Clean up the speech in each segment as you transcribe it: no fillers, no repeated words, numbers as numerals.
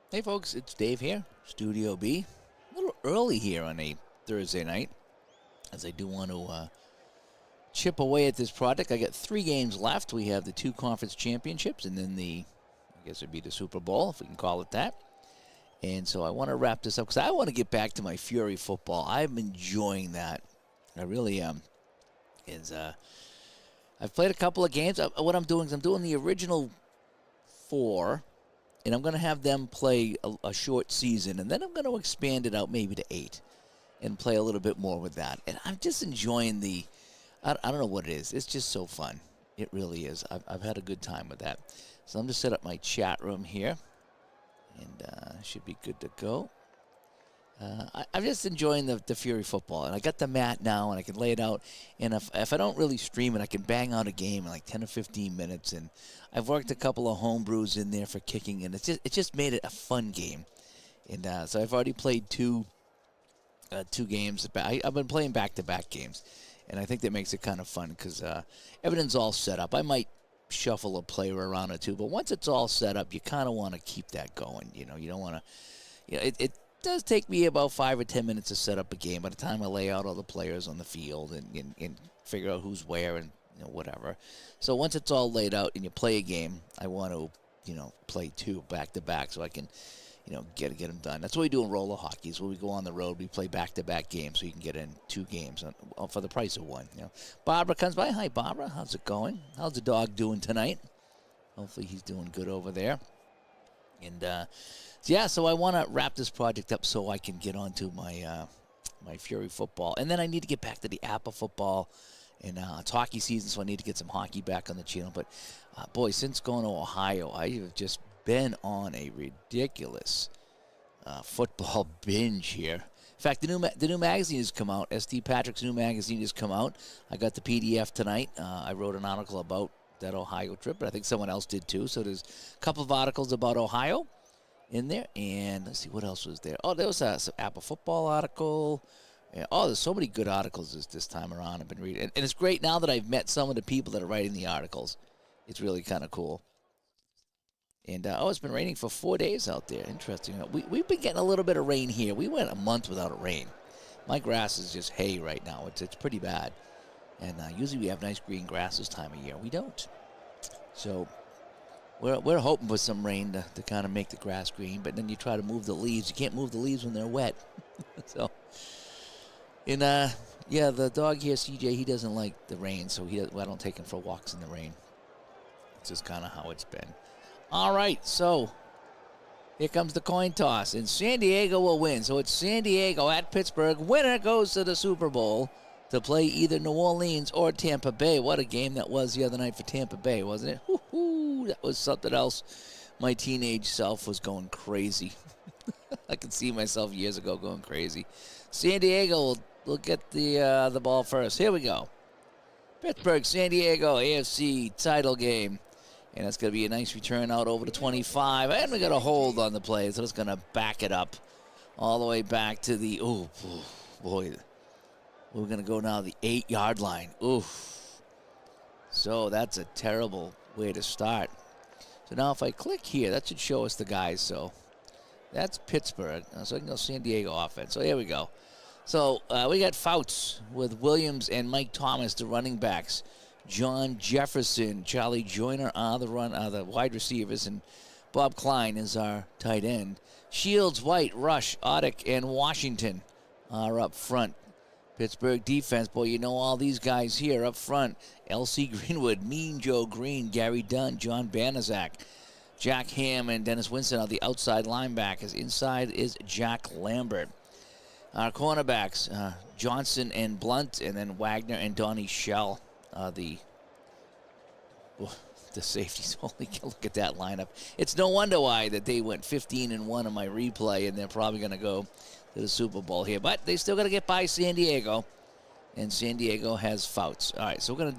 Hey folks, it's Dave here, Studio B. A little early here on a Thursday night, as I do want to chip away at this project. I got 3 games left. We have the 2 conference championships, and then I guess it'd be the Super Bowl, if we can call it that. And so I want to wrap this up, because I want to get back to my Fury football. I'm enjoying that. I really am. I've played a couple of games. What I'm doing is I'm doing the original 4, and I'm going to have them play a short season, and then I'm going to expand it out maybe to 8 and play a little bit more with that. And I'm just enjoying I don't know what it is. It's just so fun. It really is. I've had a good time with that. So I'm just set up my chat room here, and should be good to go. I'm just enjoying the Fury football, and I got the mat now, and I can lay it out. And if I don't really stream it, I can bang out a game in like 10 or 15 minutes. And I've worked a couple of home brews in there for kicking, and it just made it a fun game. And so I've already played two games. I've been playing back-to-back games, and I think that makes it kind of fun because everything's all set up. I might shuffle a player around or two, but once it's all set up, you kind of want to keep that going. You don't want to, it does take me about 5 or 10 minutes to set up a game by the time I lay out all the players on the field and figure out who's where and whatever. So once it's all laid out and you play a game, I want to play 2 back-to-back so I can get them done. That's what we do in roller hockey. Is when we go on the road, we play back-to-back games so you can get in 2 games for the price of 1. Barbara comes by. Hi, Barbara. How's it going? How's the dog doing tonight? Hopefully he's doing good over there. And so I want to wrap this project up so I can get onto my Fury football. And then I need to get back to the APA football. And it's hockey season, so I need to get some hockey back on the channel. But, boy, since going to Ohio, I have just been on a ridiculous football binge here. In fact, the new magazine has come out. SD Patrick's new magazine has come out. I got the PDF tonight. I wrote an article about that Ohio trip, but I think someone else did too. So there's a couple of articles about Ohio in there. And let's see, what else was there? Oh, there was some Apple football article. There's so many good articles this time around I've been reading. And it's great now that I've met some of the people that are writing the articles. It's really kind of cool. And, it's been raining for 4 days out there. Interesting. We've been getting a little bit of rain here. We went a month without a rain. My grass is just hay right now. It's pretty bad. And usually we have nice green grass this time of year. We don't. So we're hoping for some rain to kind of make the grass green. But then you try to move the leaves. You can't move the leaves when they're wet. So, and the dog here, CJ, he doesn't like the rain. So I don't take him for walks in the rain. It's just kind of how it's been. All right, so here comes the coin toss, and San Diego will win. So it's San Diego at Pittsburgh. Winner goes to the Super Bowl to play either New Orleans or Tampa Bay. What a game that was the other night for Tampa Bay, wasn't it? Woo-hoo, that was something else. My teenage self was going crazy. I could see myself years ago going crazy. San Diego will get the ball first. Here we go. Pittsburgh, San Diego, AFC title game. And that's going to be a nice return out over the 25. And we got a hold on the play, so it's going to back it up all the way back to the, boy. We're going to go now the 8-yard line. Oof. So that's a terrible way to start. So now if I click here, that should show us the guys. So that's Pittsburgh. So I can go San Diego offense. So here we go. So we got Fouts with Williams and Mike Thomas, the running backs. John Jefferson, Charlie Joyner are the wide receivers, and Bob Klein is our tight end. Shields, White, Rush, Oddick, and Washington are up front. Pittsburgh defense, boy, you know all these guys here up front. L.C. Greenwood, Mean Joe Green, Gary Dunn, John Banaszak, Jack Ham, and Dennis Winston are the outside linebackers. Inside is Jack Lambert. Our cornerbacks, Johnson and Blunt, and then Wagner and Donnie Shell. The safeties. Holy, look at that lineup. It's no wonder why that they went 15-1 on my replay, and they're probably going to go to the Super Bowl here. But they still got to get by San Diego, and San Diego has Fouts. All right, so we're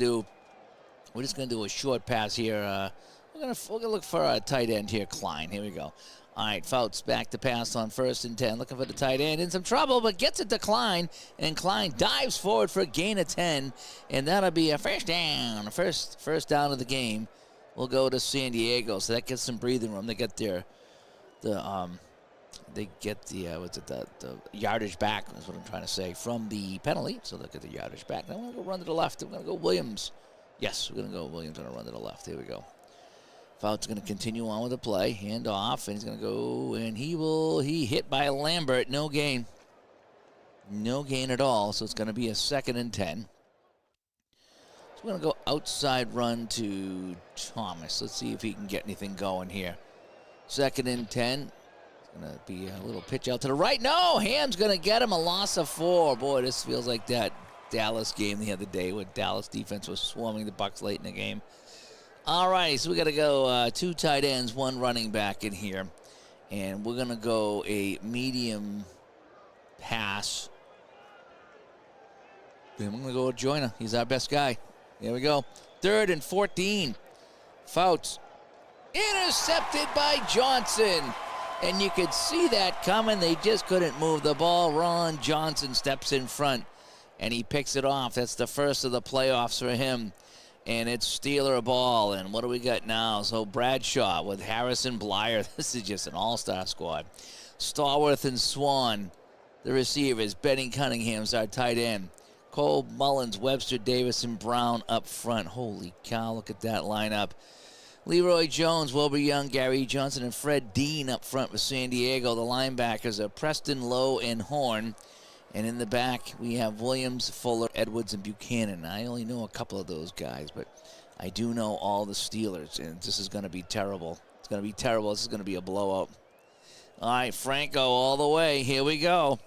just going to do a short pass here. We're going to look for a tight end here, Klein. Here we go. All right, Fouts back to pass on 1st and 10. Looking for the tight end. In some trouble, but gets it to Klein. And Klein dives forward for a gain of 10. And that'll be a first down. First down of the game will go to San Diego. So that gets some breathing room. They get their they get the the yardage back. That's what I'm trying to say from the penalty. So they'll get the yardage back. Now I'm going to go run to the left. I'm going to go Williams. Yes, we're going to go Williams. Going to run to the left. Here we go. Fout's going to continue on with the play. Hand off, and he's going to go, and he hit by Lambert. No gain. No gain at all. So it's going to be a 2nd and 10. So we're going to go outside run to Thomas. Let's see if he can get anything going here. 2nd and 10. Going to be a little pitch out to the right. No, Ham's going to get him. A loss of 4. Boy, this feels like that Dallas game the other day where Dallas defense was swarming the Bucs late in the game. All right, so we got to go 2 tight ends, 1 running back in here. And we're going to go a medium pass. And we're going to go with Joyner. He's our best guy. Here we go. 3rd and 14. Fouts. Intercepted by Johnson. And you could see that coming. They just couldn't move the ball. Ron Johnson steps in front, and he picks it off. That's the first of the playoffs for him. And it's Steeler ball. And what do we got now? So Bradshaw with Harrison Blyer. This is just an all-star squad. Stallworth and Swan, the receivers. Benny Cunningham's our tight end. Cole Mullins, Webster, Davis, and Brown up front. Holy cow, look at that lineup. Leroy Jones, Wilbur Young, Gary Johnson, and Fred Dean up front with San Diego. The linebackers are Preston, Lowe, and Horn. And in the back, we have Williams, Fuller, Edwards, and Buchanan. I only know a couple of those guys, but I do know all the Steelers, and this is going to be terrible. It's going to be terrible. This is going to be a blowout. All right, Franco all the way. Here we go.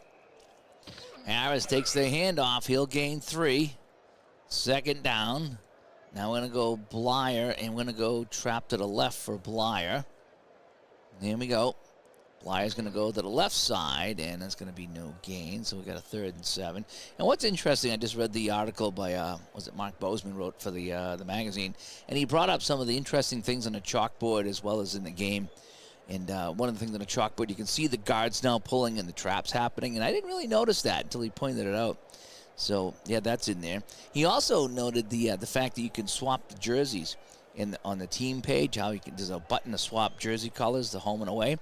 Harris takes the handoff. He'll gain 3. 2nd down. Now we're going to go Blyer, and we're going to go trap to the left for Blyer. Here we go. Blyer's going to go to the left side, and that's going to be no gain. So we got a 3rd and 7. And what's interesting, I just read the article by, was it Mark Bozeman wrote for the magazine, and he brought up some of the interesting things on the chalkboard as well as in the game. And one of the things on the chalkboard, you can see the guards now pulling and the traps happening, and I didn't really notice that until he pointed it out. So, yeah, that's in there. He also noted the fact that you can swap the jerseys on the team page, how there's a button to swap jersey colors, the home and away.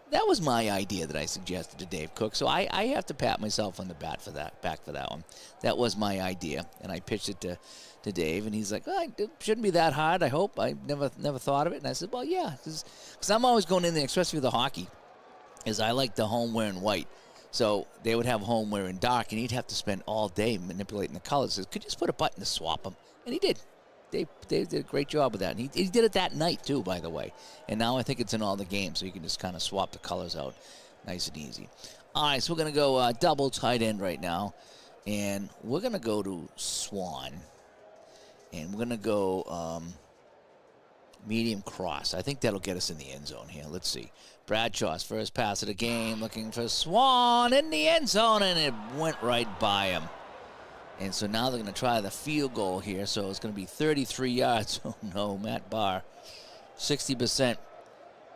That was my idea that I suggested to Dave Cook, so I have to pat myself on the back for that one. That was my idea, and I pitched it to Dave, and he's like, oh, it shouldn't be that hard, I hope. I never thought of it, and I said, well, yeah, because I'm always going in there, especially with the hockey, is I like the home wearing white. So they would have home wearing dark, and he'd have to spend all day manipulating the colors. He says, could you just put a button to swap them? And he did. They did a great job with that. And he did it that night, too, by the way. And now I think it's in all the games, so you can just kind of swap the colors out nice and easy. All right, so we're going to go double tight end right now. And we're going to go to Swan. And we're going to go medium cross. I think that'll get us in the end zone here. Let's see. Bradshaw's first pass of the game, looking for Swan in the end zone, and it went right by him. And so now they're going to try the field goal here, so it's going to be 33 yards. Oh, no, Matt Barr, 60%.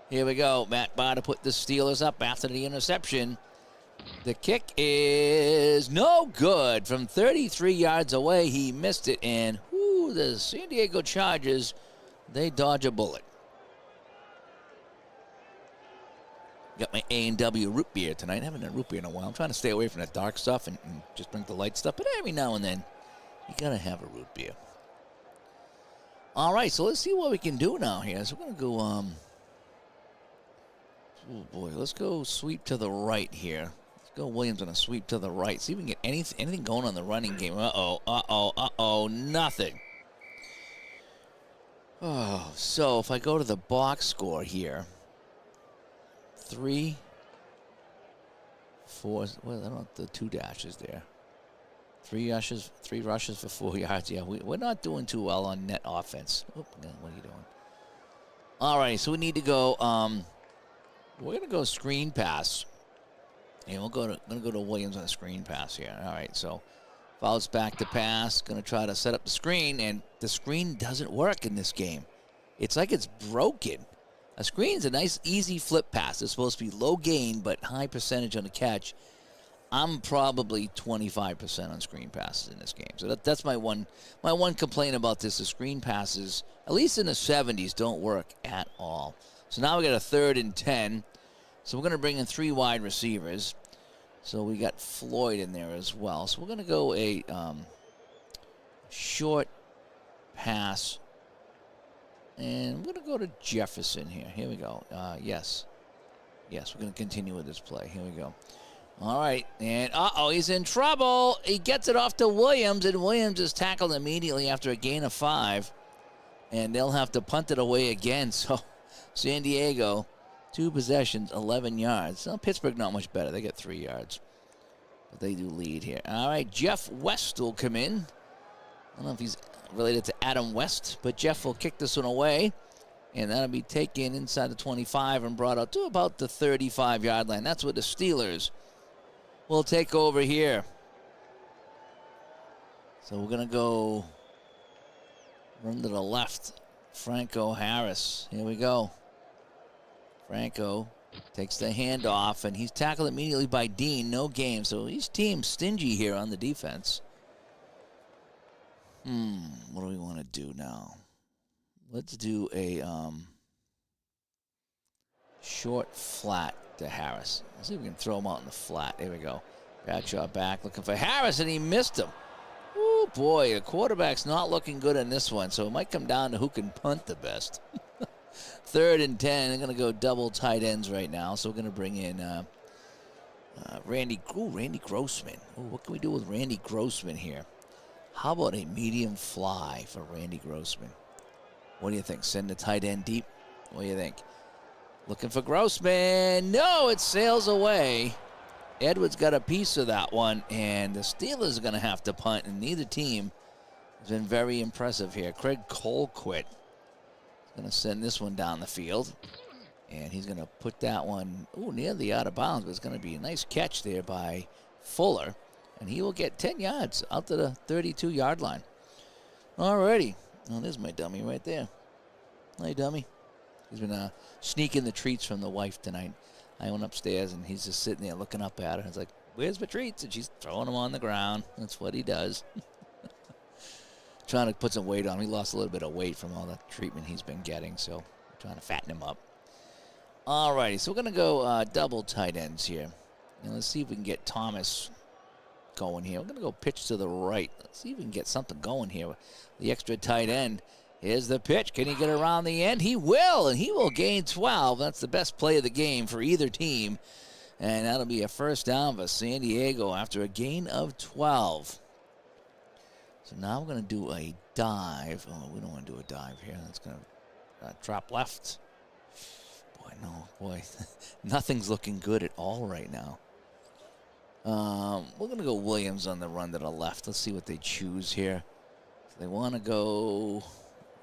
Here we go. Matt Barr to put the Steelers up after the interception. The kick is no good. From 33 yards away, he missed it, and the San Diego Chargers, they dodge a bullet. Got my A&W root beer tonight. I haven't had root beer in a while. I'm trying to stay away from that dark stuff and just drink the light stuff. But every now and then, you got to have a root beer. All right, so let's see what we can do now here. So we're going to go, oh boy, let's go sweep to the right here. Let's go Williams on a sweep to the right. See if we can get anything going on the running game. Nothing. Oh, so if I go to the box score here, 3, 4. Well, I don't know the 2 dashes there. 3 rushes for 4 yards. Yeah, we're not doing too well on net offense. Oh, what are you doing? All right, so we need to go. We're gonna go screen pass, and gonna go to Williams on a screen pass here. All right, so fouls back to pass. Gonna try to set up the screen, and the screen doesn't work in this game. It's like it's broken. A screen's a nice, easy flip pass. It's supposed to be low gain, but high percentage on the catch. I'm probably 25% on screen passes in this game. So that's my one complaint about this. The screen passes, at least in the 70s, don't work at all. So now we got a 3rd and 10. So we're going to bring in 3 wide receivers. So we got Floyd in there as well. So we're going to go a short pass. And we're going to go to Jefferson here. Here we go. Yes. Yes, we're going to continue with this play. Here we go. All right. And, he's in trouble. He gets it off to Williams, and Williams is tackled immediately after a gain of 5. And they'll have to punt it away again. So San Diego, 2 possessions, 11 yards. Well, Pittsburgh not much better. They get 3 yards. But they do lead here. All right, Jeff West will come in. I don't know if he's related to Adam West, but Jeff will kick this one away. And that'll be taken inside the 25 and brought out to about the 35-yard line. That's what the Steelers will take over here. So we're going to go run to the left. Franco Harris. Here we go. Franco takes the handoff, and he's tackled immediately by Dean. No game. So he's team stingy here on the defense. What do we want to do now? Let's do a short flat to Harris. Let's see if we can throw him out in the flat. There we go. Bradshaw back looking for Harris, and he missed him. Oh, boy, the quarterback's not looking good in this one, so it might come down to who can punt the best. 3rd and 10. They're going to go double tight ends right now, so we're going to bring in Randy Grossman. Ooh, what can we do with Randy Grossman here? How about a medium fly for Randy Grossman? What do you think? Send the tight end deep? What do you think? Looking for Grossman. No, it sails away. Edwards got a piece of that one, and the Steelers are going to have to punt, and neither team has been very impressive here. Craig Colquitt is going to send this one down the field, and he's going to put that one near the out of bounds, but it's going to be a nice catch there by Fuller, and he will get 10 yards out to the 32-yard line. All righty. Oh, there's my dummy right there. Hey, dummy. He's been sneaking the treats from the wife tonight. I went upstairs, and he's just sitting there looking up at her. I was like, where's my treats? And she's throwing them on the ground. That's what he does. Trying to put some weight on him. He lost a little bit of weight from all the treatment he's been getting, so I'm trying to fatten him up. All righty, so we're going to go double tight ends here. And let's see if we can get Thomas going here. We're going to go pitch to the right. Let's see if we can get something going here with the extra tight end. Here's the pitch. Can he get around the end? He will, and he will gain 12. That's the best play of the game for either team. And that'll be a first down for San Diego after a gain of 12. So now we're going to do a dive. Oh, we don't want to do a dive here. That's going to drop left. Boy. Nothing's looking good at all right now. We're going to go Williams on the run to the left. Let's see what they choose here. So they want to go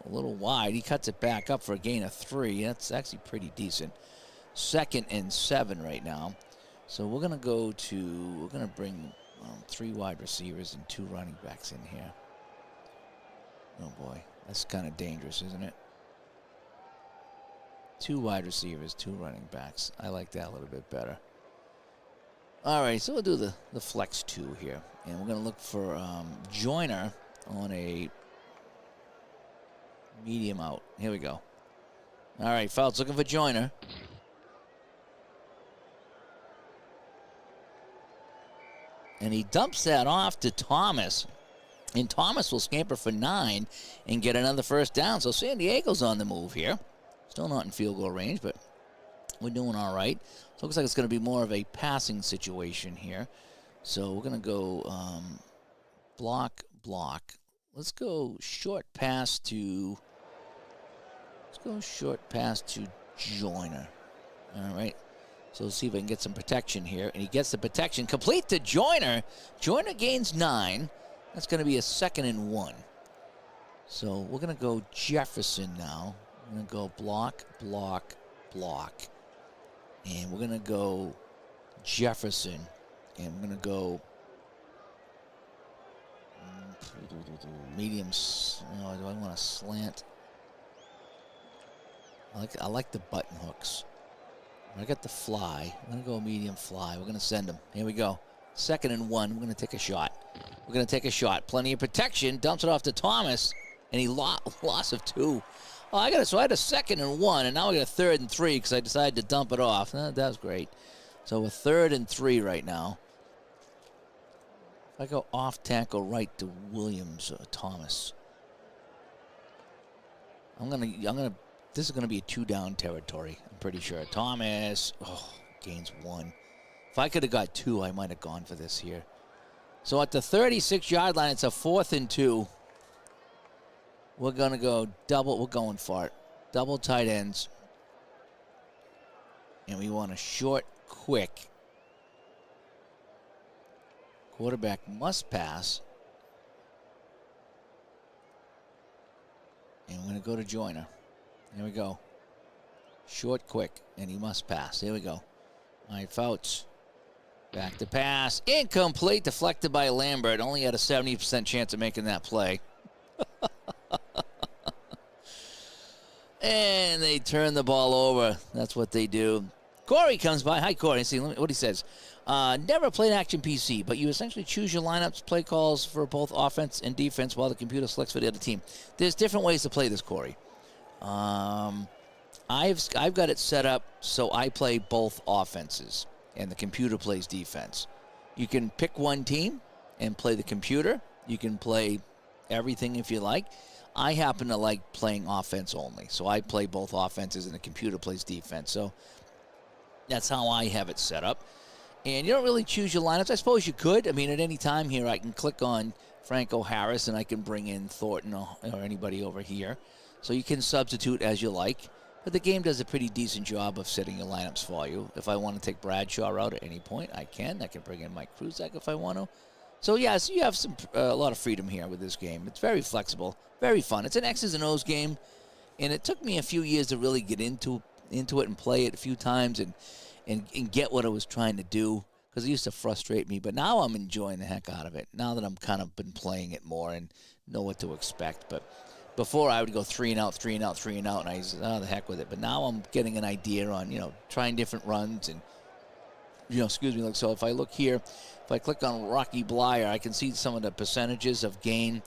a little wide. He cuts it back up for a gain of 3. That's actually pretty decent. 2nd and 7 right now. So we're going to bring 3 wide receivers and 2 running backs in here. Oh, boy. That's kind of dangerous, isn't it? 2 wide receivers, 2 running backs. I like that a little bit better. All right, so we'll do the flex 2 here. And we're going to look for Joyner on a medium out. Here we go. All right, Fouts looking for Joyner. And he dumps that off to Thomas. And Thomas will scamper for 9 and get another first down. So San Diego's on the move here. Still not in field goal range, but we're doing all right. So it looks like it's going to be more of a passing situation here. So we're going to go block. Let's go short pass to Joyner. All right. So let's see if I can get some protection here. And he gets the protection complete to Joyner. Joyner gains 9. That's going to be a 2nd and 1. So we're going to go Jefferson now. We're going to go block. And we're going to go Jefferson. And we're going to go mediums. Oh, do I want to slant? I like the button hooks. I got the fly. I'm going to go medium fly. We're going to send him. Here we go. 2nd and 1. We're going to take a shot. Plenty of protection. Dumps it off to Thomas. And he loss of 2 Oh, I had a 2nd and 1, and now I got a 3rd and 3 because I decided to dump it off. That was great. So a 3rd and 3 right now. If I go off tackle right to Williams, Thomas. This is gonna be a 2-down territory. I'm pretty sure. Thomas, gains 1. If I could have got 2, I might have gone for this here. So at the 36-yard line, it's a 4th and 2. We're going to go double. We're going for it. Double tight ends. And we want a short, quick. Quarterback must pass. And we're going to go to Joyner. There we go. Short, quick, and he must pass. There we go. All right, Fouts. Back to pass. Incomplete. Deflected by Lambert. Only had a 70% chance of making that play. And they turn the ball over. That's what they do. Corey comes by. Hi, Corey. See what he says. Never played Action PC, but you essentially choose your lineups, play calls for both offense and defense while the computer selects for the other team. There's different ways to play this, Corey. I've got it set up so I play both offenses, and the computer plays defense. You can pick one team and play the computer. You can play everything if you like. I happen to like playing offense only, so I play both offenses and the computer plays defense. So that's how I have it set up. And you don't really choose your lineups. I suppose you could. I mean, at any time here, I can click on Franco Harris and I can bring in Thornton or anybody over here. So you can substitute as you like. But the game does a pretty decent job of setting your lineups for you. If I want to take Bradshaw out at any point, I can. I can bring in Mike Kruzak if I want to. So, yes, you have a lot of freedom here with this game. It's very flexible, very fun. It's an X's and O's game, and it took me a few years to really get into it and play it a few times and get what I was trying to do, because it used to frustrate me. But now I'm enjoying the heck out of it, now that I'm kind of been playing it more and know what to expect. But before, I would go 3 and out, 3 and out, 3 and out, and I said, the heck with it. But now I'm getting an idea on, trying different runs and, like, so if I look here, if I click on Rocky Blyer, I can see some of the percentages of gain,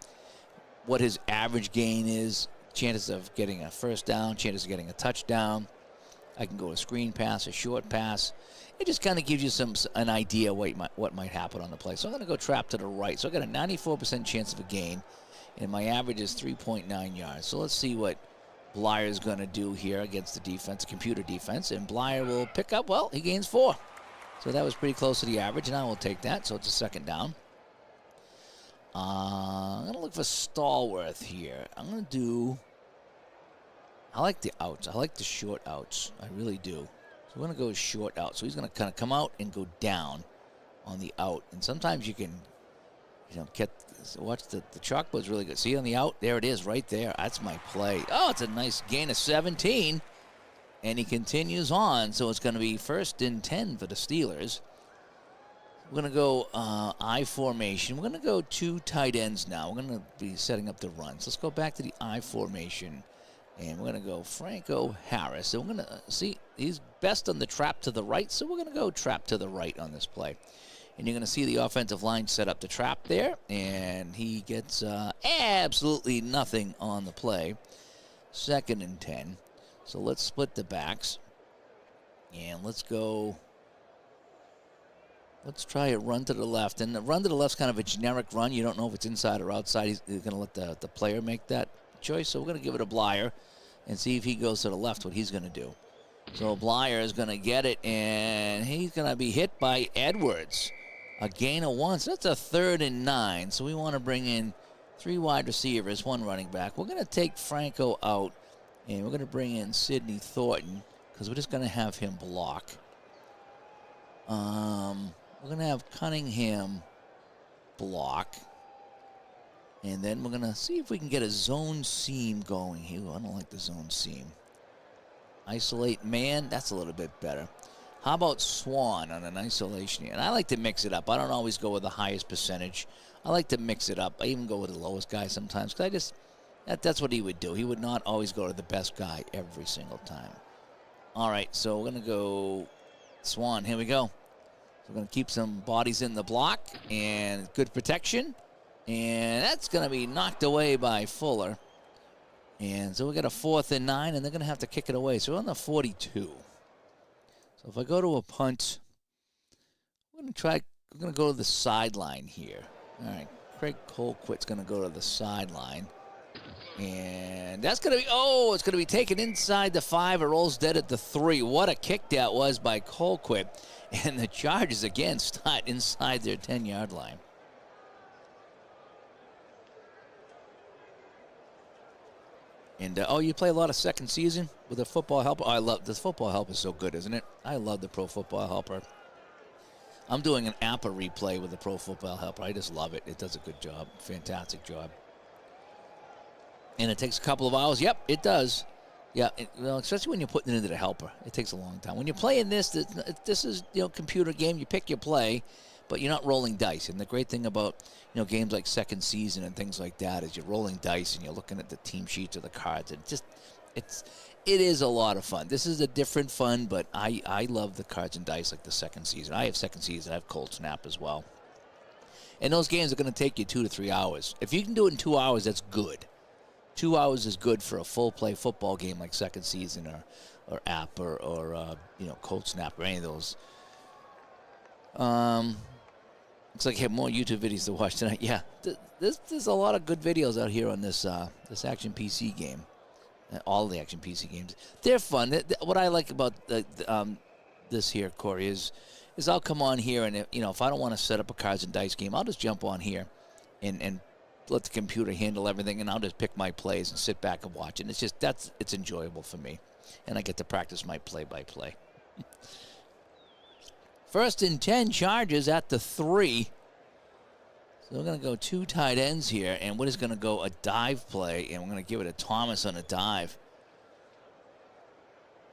what his average gain is, chances of getting a first down, chances of getting a touchdown. I can go a screen pass, a short pass. It just kind of gives you an idea what might happen on the play. So I'm going to go trap to the right. So I got a 94% chance of a gain, and my average is 3.9 yards. So let's see what Blyer is going to do here against the defense, computer defense. And Blyer will pick up, he gains 4. So that was pretty close to the average, and I will take that. So it's a 2nd down. I'm going to look for Stallworth here. I like the outs. I like the short outs. I really do. So we're going to go short out. So he's going to kind of come out and go down on the out. And sometimes you can, watch the chalkboard's really good. See on the out? There it is right there. That's my play. Oh, it's a nice gain of 17. And he continues on, so it's going to be 1st and 10 for the Steelers. We're going to go I formation. We're going to go 2 tight ends now. We're going to be setting up the runs. Let's go back to the I formation, and we're going to go Franco Harris. So we're going to see he's best on the trap to the right, so we're going to go trap to the right on this play. And you're going to see the offensive line set up the trap there, and he gets absolutely nothing on the play. 2nd and 10. So let's split the backs, and let's try a run to the left. And the run to the left's kind of a generic run. You don't know if it's inside or outside. He's going to let the player make that choice. So we're going to give it a Blyer and see if he goes to the left, what he's going to do. So Blyer is going to get it, and he's going to be hit by Edwards. A gain of 1. So that's a 3rd and 9. So we want to bring in 3 wide receivers, 1 running back. We're going to take Franco out. And we're going to bring in Sidney Thornton because we're just going to have him block. We're going to have Cunningham block. And then we're going to see if we can get a zone seam going here. I don't like the zone seam. Isolate man, that's a little bit better. How about Swan on an isolation here? And I like to mix it up. I don't always go with the highest percentage. I like to mix it up. I even go with the lowest guy sometimes because that's what he would do. He would not always go to the best guy every single time. All right, so we're going to go Swan. Here we go. So we're going to keep some bodies in the block and good protection. And that's going to be knocked away by Fuller. And so we got a 4th and 9, and they're going to have to kick it away. So we're on the 42. So if I go to a punt, we're going to go to the sideline here. All right, Craig Colquitt's going to go to the sideline. And that's going to be, it's going to be taken inside the 5. It rolls dead at the 3. What a kick that was by Colquitt. And the Chargers, again, start inside their 10-yard line. And, you play a lot of second season with a football helper? I love this football helper. Is so good, isn't it? I love the Pro Football Helper. I'm doing an APA replay with the Pro Football Helper. I just love it. It does a good job. Fantastic job. And it takes a couple of hours. Yep, it does. Yeah, especially when you're putting it into the helper. It takes a long time. When you're playing this is, computer game. You pick your play, but you're not rolling dice. And the great thing about, games like second season and things like that is you're rolling dice and you're looking at the team sheets or the cards. And it is a lot of fun. This is a different fun, but I love the cards and dice like the second season. I have second season. I have Cold Snap as well. And those games are going to take you 2 to 3 hours. If you can do it in 2 hours, that's good. 2 hours is good for a full play football game like second season or app or Cold Snap or any of those. Looks like I have more YouTube videos to watch tonight. Yeah, there's a lot of good videos out here on this Action PC game. All the Action PC games, they're fun. What I like about this here, Corey, is I'll come on here and if I don't want to set up a cards and dice game, I'll just jump on here and let the computer handle everything, and I'll just pick my plays and sit back and watch it. And it's enjoyable for me, and I get to practice my play-by-play. 1st and 10, Chargers at the 3. So we're going to go 2 tight ends here, and we're just going to go a dive play, and we're going to give it to Thomas on a dive.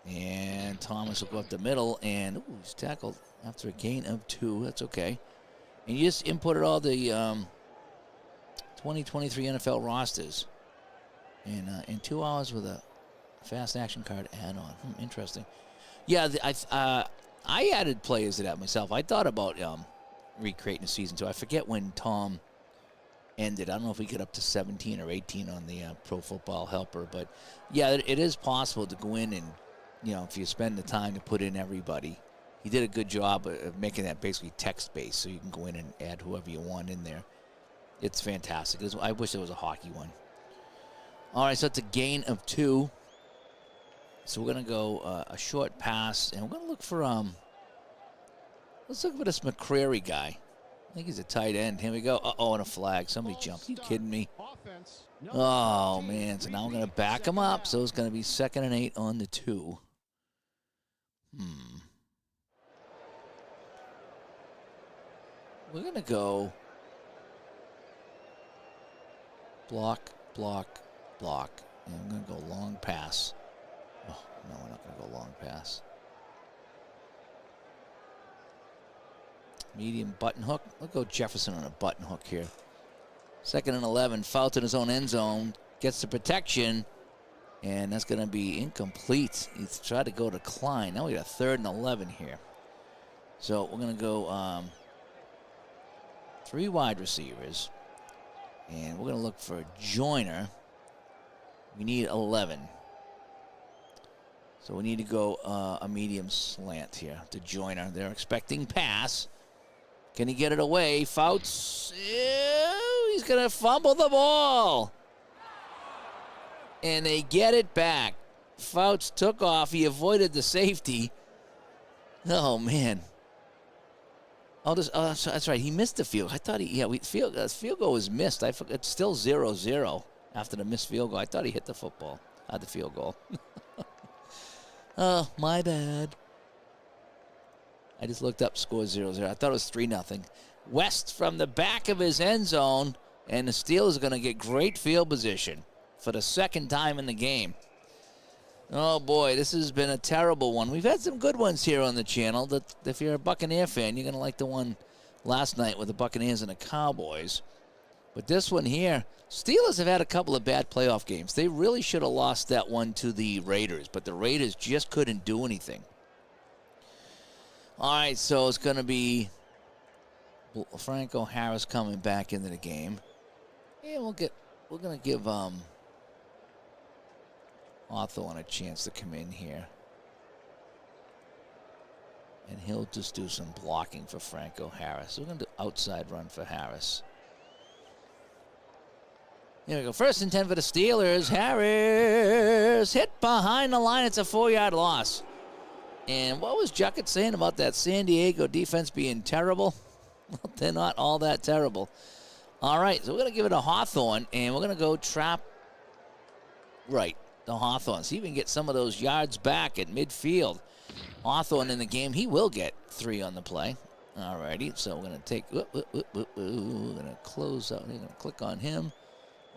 And Thomas will go up the middle, and he's tackled after a gain of 2. That's okay. And you just inputted all the 2023 NFL rosters in 2 hours with a fast action card add-on. Interesting. Yeah, I added players to that myself. I thought about recreating a season 2. I forget when Tom ended. I don't know if we get up to 17 or 18 on the Pro Football Helper, but yeah, it is possible to go in and if you spend the time to put in everybody. He did a good job of making that basically text-based, so you can go in and add whoever you want in there. It's fantastic. I wish there was a hockey one. All right, so it's a gain of 2. So we're going to go a short pass, and we're going to look for let's look for this McCrary guy. I think he's a tight end. Here we go. And a flag. Somebody jumped. Are you kidding me? Oh, man. So now we're going to back him up. So it's going to be 2nd and 8 on the 2. We're going to go block, block, block. And I'm going to go long pass. Oh, no, we're not going to go long pass. Medium button hook. We'll go Jefferson on a button hook here. 2nd and 11. Foul to his own end zone. Gets the protection. And that's going to be incomplete. He's tried to go to Klein. Now we got a 3rd and 11 here. So we're going to go 3 wide receivers. And we're going to look for Joyner. We need 11. So we need to go a medium slant here to Joyner. They're expecting pass. Can he get it away? Fouts. He's going to fumble the ball. And they get it back. Fouts took off. He avoided the safety. Oh, man. That's right. He missed the field. I thought field goal was missed. It's still 0-0 after the missed field goal. I thought he hit the football. The field goal. Oh, my bad. I just looked up score 0-0. I thought it was 3-0. West from the back of his end zone, and the Steelers are going to get great field position for the 2nd time in the game. Oh, boy, this has been a terrible one. We've had some good ones here on the channel. That if you're a Buccaneer fan, you're going to like the one last night with the Buccaneers and the Cowboys. But this one here, Steelers have had a couple of bad playoff games. They really should have lost that one to the Raiders, but the Raiders just couldn't do anything. All right, so it's going to be Franco Harris coming back into the game. And we're going to give Hawthorne a chance to come in here. And he'll just do some blocking for Franco Harris. We're going to do outside run for Harris. Here we go. 1st and 10 for the Steelers. Harris hit behind the line. It's a 4-yard loss. And what was Juckett saying about that San Diego defense being terrible? Well, they're not all that terrible. All right, so we're going to give it a Hawthorne, and we're going to go trap right to Hawthorne. See if we can get some of those yards back at midfield. Hawthorne in the game, he will get 3 on the play. All righty, so we're going to take, we're going to close out, we're going to click on him.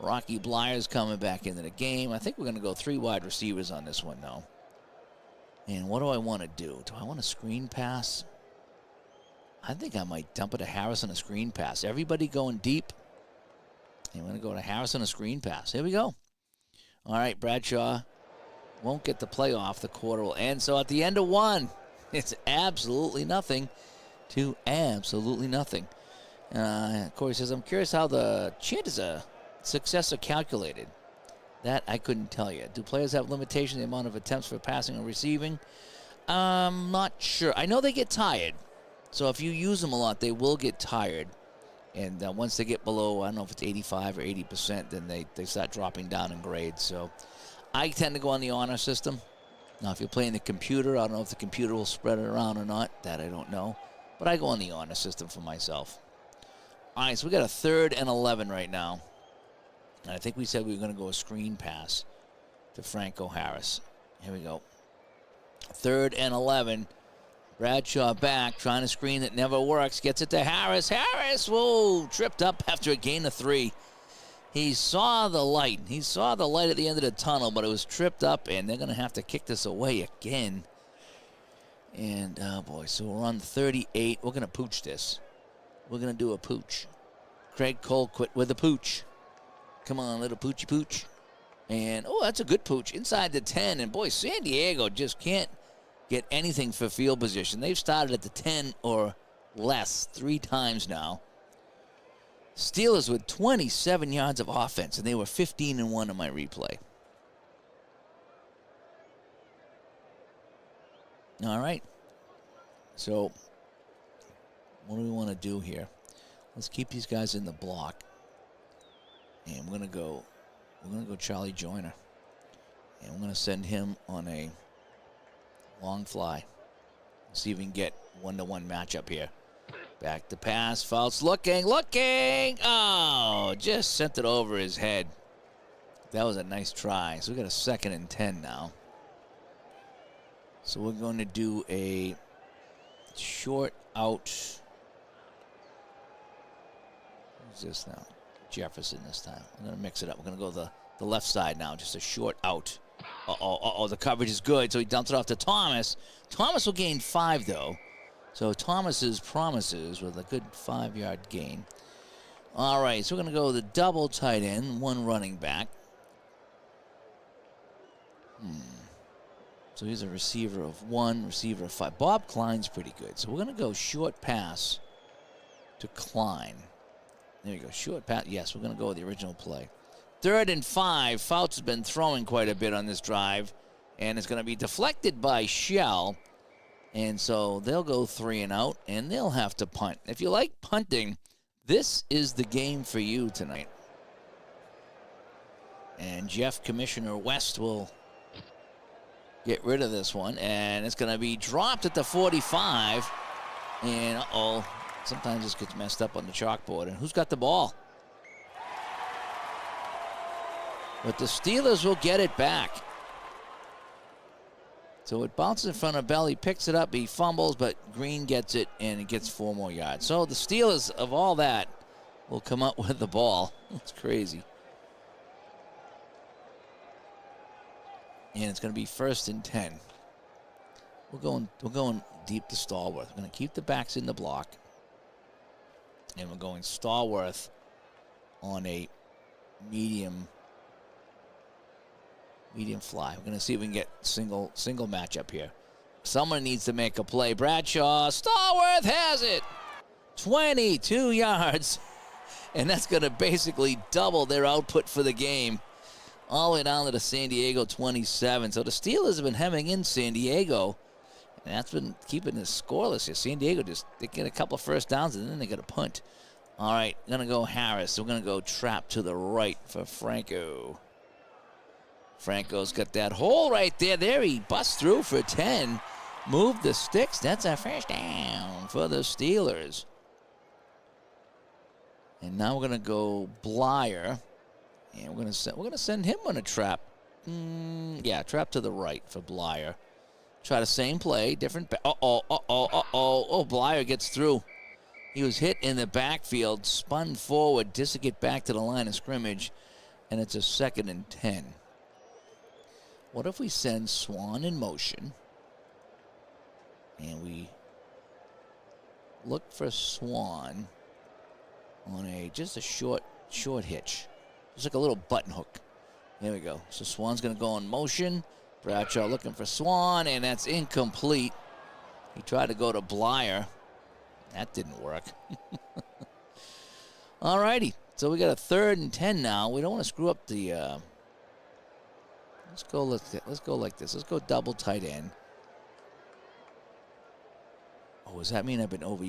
Rocky Blyer's coming back into the game. I think we're going to go 3 wide receivers on this one now. And what do I want to do? Do I want a screen pass? I think I might dump it to Harris on a screen pass. Everybody going deep. And we're going to go to Harris on a screen pass. Here we go. All right, Bradshaw won't get the play off. The quarter will end. So at the end of 1, it's absolutely nothing to absolutely nothing. Corey says, I'm curious how the chances of success are calculated. That I couldn't tell you. Do players have limitations in the amount of attempts for passing or receiving? I'm not sure. I know they get tired. So if you use them a lot, they will get tired. And once they get below, I don't know if it's 85 or 80%, then they start dropping down in grades. So I tend to go on the honor system. Now, if you're playing the computer, I don't know if the computer will spread it around or not. That I don't know. But I go on the honor system for myself. All right, so we got a 3rd and 11 right now. And I think we said we were going to go a screen pass to Franco Harris. Here we go. 3rd and 11. Bradshaw back, trying to screen that never works. Gets it to Harris. Harris, whoa, tripped up after a gain of 3. He saw the light. He saw the light at the end of the tunnel, but it was tripped up, and they're going to have to kick this away again. And, oh, boy, so we're on 38. We're going to pooch this. We're going to do a pooch. Craig Cole quit with a pooch. Come on, little poochy pooch. And, oh, that's a good pooch. Inside the 10, and, boy, San Diego just can't get anything for field position. They've started at the 10 or less 3 times now. Steelers with 27 yards of offense, and they were 15-1 in my replay. All right. So what do we want to do here? Let's keep these guys in the block. And we're going to go Charlie Joyner. And we're going to send him on a long fly. See if we can get 1-to-1 matchup here. Back to pass. Fouts looking. Oh, just sent it over his head. That was a nice try. So we got a 2nd and 10 now. So we're going to do a short out. Who's this now? Jefferson this time. I'm going to mix it up. We're going to go the left side now. Just a short out. The coverage is good. So he dumps it off to Thomas. Thomas will gain 5, though. So Thomas's promises with a good 5-yard gain. All right, so we're going to go the double tight end, 1 running back. So he's a receiver of 1, receiver of 5. Bob Klein's pretty good. So we're going to go short pass to Klein. There you go, short pass. Yes, we're going to go with the original play. 3rd and 5. Fouts has been throwing quite a bit on this drive, and it's going to be deflected by Shell. And so they'll go 3 and out, and they'll have to punt. If you like punting, this is the game for you tonight. And Jeff Commissioner West will get rid of this one, and it's going to be dropped at the 45. And, uh-oh, sometimes this gets messed up on the chalkboard. And who's got the ball? But the Steelers will get it back. So it bounces in front of Bell. He picks it up. He fumbles, but Green gets it, and he gets 4 more yards. So the Steelers, of all that, will come up with the ball. That's crazy. And it's going to be 1st and 10. We're going deep to Stallworth. We're going to keep the backs in the block. And we're going Stallworth on a medium fly. We're going to see if we can get single matchup here. Someone needs to make a play. Bradshaw. Stallworth has it. 22 yards. And that's going to basically double their output for the game. all the way down to the San Diego 27. So the Steelers have been hemming in San Diego, and that's been keeping this scoreless here. San Diego they get a couple of first downs, and then they got a punt. All right, going to go Harris. We're going to go trap to the right for Franco. Franco's got that hole right there. There he busts through for 10. Move the sticks. That's our first down for the Steelers. And now we're going to go Blyer. And we're going to send him on a trap. Yeah, trap to the right for Blyer. Try the same play, different. Oh, Blyer gets through. He was hit in the backfield, spun forward just to get back to the line of scrimmage, and it's a 2nd and 10. What if we send Swan in motion, and we look for Swan on just a short hitch. Just like a little button hook. There we go. So Swan's going to go in motion. Bradshaw looking for Swan, and that's incomplete. He tried to go to Blyer. That didn't work. All righty. So we got a 3rd and 10 now. We don't want to screw up the... Let's go like this. Let's go double tight end. Oh, does that mean I've been over...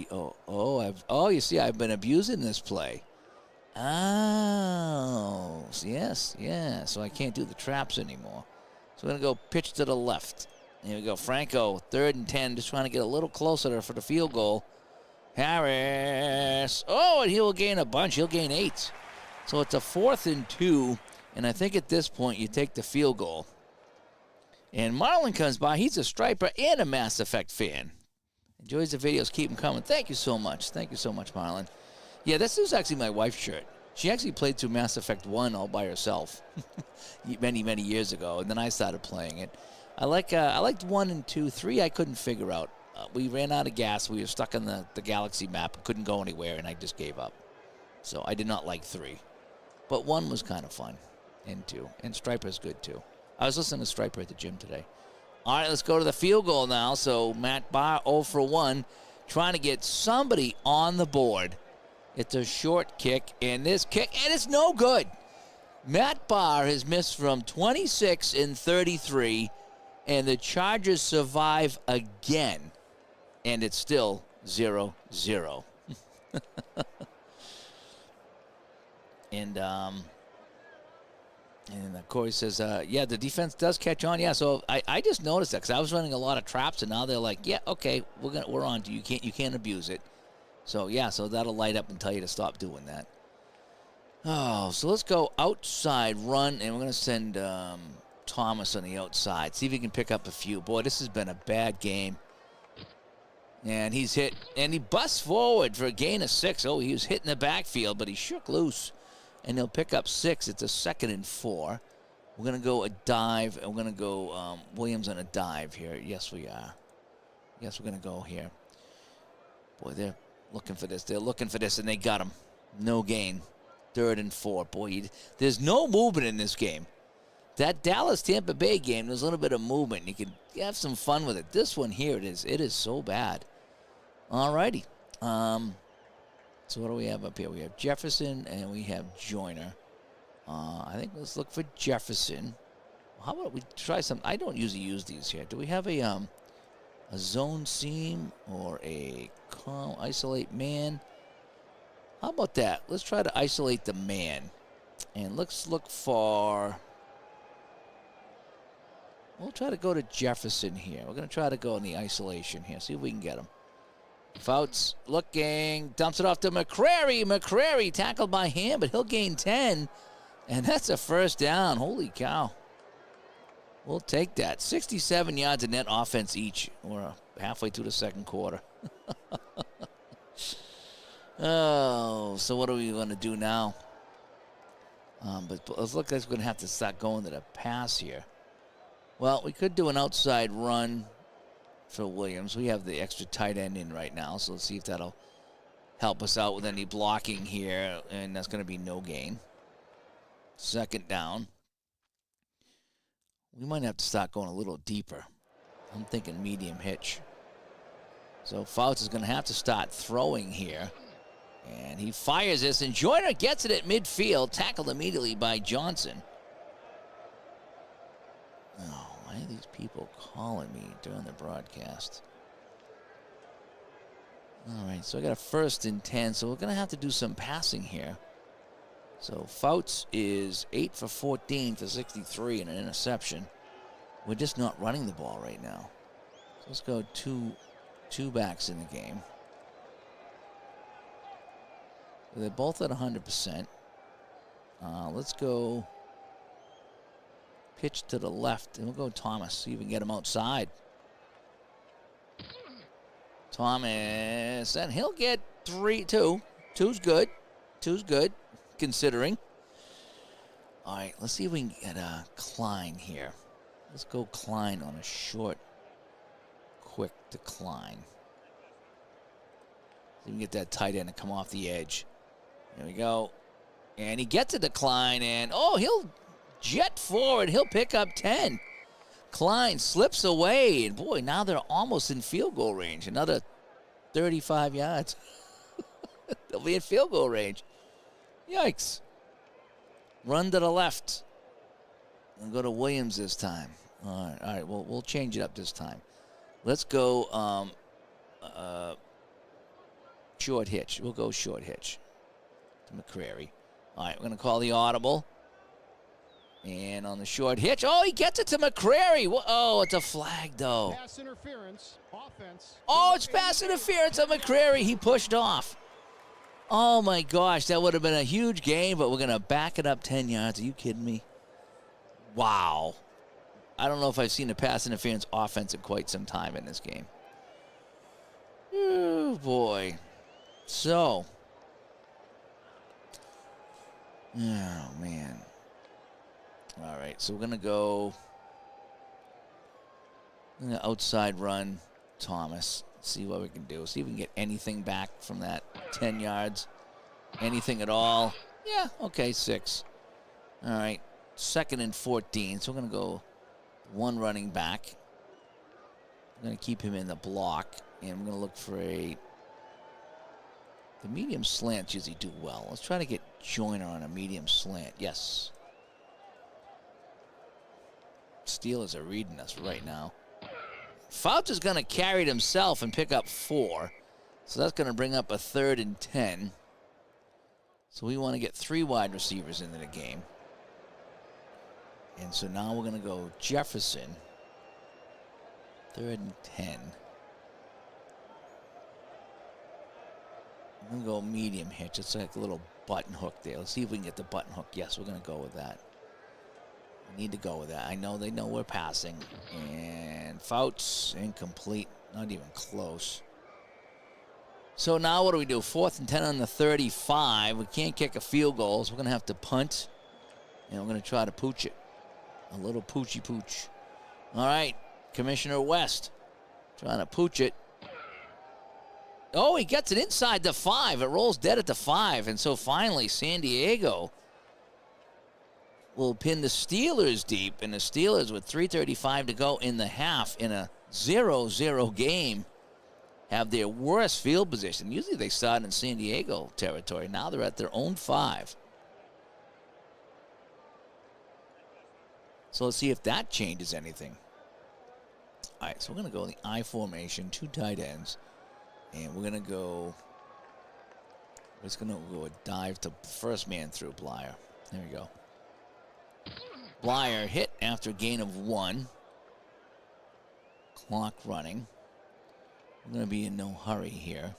Oh, you see, I've been abusing this play. Oh, yes, yeah. So I can't do the traps anymore. So we're going to go pitch to the left. Here we go. Franco, 3rd and 10, just trying to get a little closer for the field goal. Harris. Oh, and he will gain a bunch. He'll gain 8. So it's a 4th and 2, and I think at this point you take the field goal. And Marlon comes by. He's a Striper and a Mass Effect fan. Enjoys the videos. Keep them coming. Thank you so much. Thank you so much, Marlon. Yeah, this is actually my wife's shirt. She actually played through Mass Effect 1 all by herself many, many years ago, and then I started playing it. I liked 1 and 2. 3 I couldn't figure out. We ran out of gas. We were stuck on the galaxy map. Couldn't go anywhere, and I just gave up. So I did not like 3. But 1 was kind of fun, and 2. And Striper's good, too. I was listening to Striper at the gym today. All right, let's go to the field goal now. So Matt Barr 0 for 1, trying to get somebody on the board. It's a short kick, and this kick, and it's no good. Matt Barr has missed from 26 and 33, and the Chargers survive again, and it's still 0-0. And Corey says, yeah, the defense does catch on. Yeah, so I just noticed that because I was running a lot of traps, and now they're like, yeah, okay, we're on to you. You can't abuse it. So, yeah, so that'll light up and tell you to stop doing that. Oh, so let's go outside run, and we're going to send Thomas on the outside. See if he can pick up a few. Boy, this has been a bad game. And he's hit, and he busts forward for a gain of 6. Oh, he was hit in the backfield, but he shook loose. And he'll pick up 6. It's a 2nd and 4. We're going to go a dive, and we're going to go Williams on a dive here. Yes, we are. Yes, we're going to go here. Boy, they're looking for this. They're looking for this, and they got him. No gain. 3rd and 4. Boy, there's no movement in this game. That Dallas-Tampa Bay game, there's a little bit of movement. You can have some fun with it. This one here, it is so bad. All righty. So what do we have up here? We have Jefferson and we have Joyner. I think let's look for Jefferson. How about we try some? I don't usually use these here. Do we have a zone seam or a isolate man? How about that? Let's try to isolate the man. And let's look for... We'll try to go to Jefferson here. We're going to try to go in the isolation here. See if we can get him. Fouts looking. Dumps it off to McCrary. McCrary tackled by him, but he'll gain 10. And that's a first down. Holy cow. We'll take that. 67 yards of net offense each. We're halfway through the second quarter. Oh, so what are we going to do now? But it looks like we're going to have to start going to the pass here. Well, we could do an outside run for Williams. We have the extra tight end in right now, so let's see if that'll help us out with any blocking here, and that's going to be no gain. 2nd down. We might have to start going a little deeper. I'm thinking medium hitch. So Fouts is going to have to start throwing here. And he fires this, and Joyner gets it at midfield, tackled immediately by Johnson. Oh, why are these people calling me during the broadcast? All right, so I got a 1st and 10, so we're going to have to do some passing here. So Fouts is 8 for 14 for 63 and an interception. We're just not running the ball right now. So let's go two backs in the game. They're both at 100%. Let's go pitch to the left, and we'll go Thomas, see if we can get him outside. Thomas, and he'll get 2. 2's good. 2's good, considering. All right, let's see if we can get Klein here. Let's go Klein on a short, quick decline. See if we can get that tight end to come off the edge. There we go. And he gets a decline, and, oh, he'll jet forward. He'll pick up 10. Klein slips away, and, boy, now they're almost in field goal range. Another 35 yards. They'll be in field goal range. Yikes. Run to the left. And go to Williams this time. All right, we'll change it up this time. Let's go short hitch. We'll go short hitch to McCrary. All right, we're going to call the audible. And on the short hitch, oh, he gets it to McCrary. Oh, it's a flag, though. Pass interference, offense. Oh, it's pass interference on McCrary. He pushed off. Oh, my gosh, that would have been a huge game, but we're going to back it up 10 yards. Are you kidding me? Wow. I don't know if I've seen a pass interference offense in quite some time in this game. Oh, boy. So. Oh, man. All right, so we're going to go outside run Thomas. See what we can do. See if we can get anything back from that 10 yards. Anything at all. Yeah, okay, 6. All right, 2nd and 14. So we're going to go 1 running back. I'm going to keep him in the block. And we're going to look for the medium slants usually do well. Let's try to get Joyner on a medium slant. Yes. Steelers are reading us right now. Fouts is going to carry it himself and pick up 4. So that's going to bring up a 3rd and 10. So we want to get 3 wide receivers into the game. And so now we're going to go Jefferson. 3rd and 10. I'm going to go medium hitch. It's like a little button hook there. Let's see if we can get the button hook. Yes, we're going to go with that. We need to go with that. I know they know we're passing. And Fouts, incomplete. Not even close. So now what do we do? 4th and 10 on the 35. We can't kick a field goal, so we're going to have to punt. And we're going to try to pooch it. A little poochy pooch. All right, Commissioner West trying to pooch it. Oh, he gets it inside the 5. It rolls dead at the 5. And so finally, San Diego will pin the Steelers deep. And the Steelers, with 3:35 to go in the half in a 0-0 game, have their worst field position. Usually they start in San Diego territory. Now they're at their own 5. So let's see if that changes anything. All right, so we're going to go in the I formation, 2 tight ends. And we're going to go, it's going to go a dive to first man through Blyer. There we go. Blyer hit after a gain of 1. Clock running. We're going to be in no hurry here.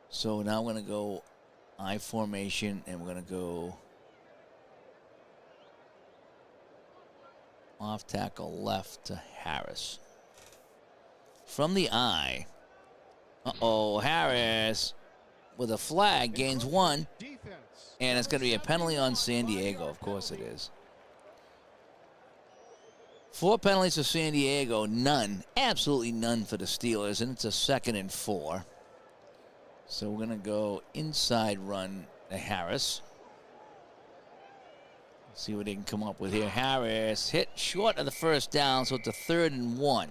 So now we're going to go I formation, and we're going to go off tackle left to Harris. From the I. Uh-oh, Harris with a flag gains 1. And it's going to be a penalty on San Diego. Of course it is. 4 penalties for San Diego, none, absolutely none for the Steelers, and it's a 2nd and 4. So we're going to go inside run to Harris. See what they can come up with here. Harris hit short of the first down, so it's a 3rd and 1.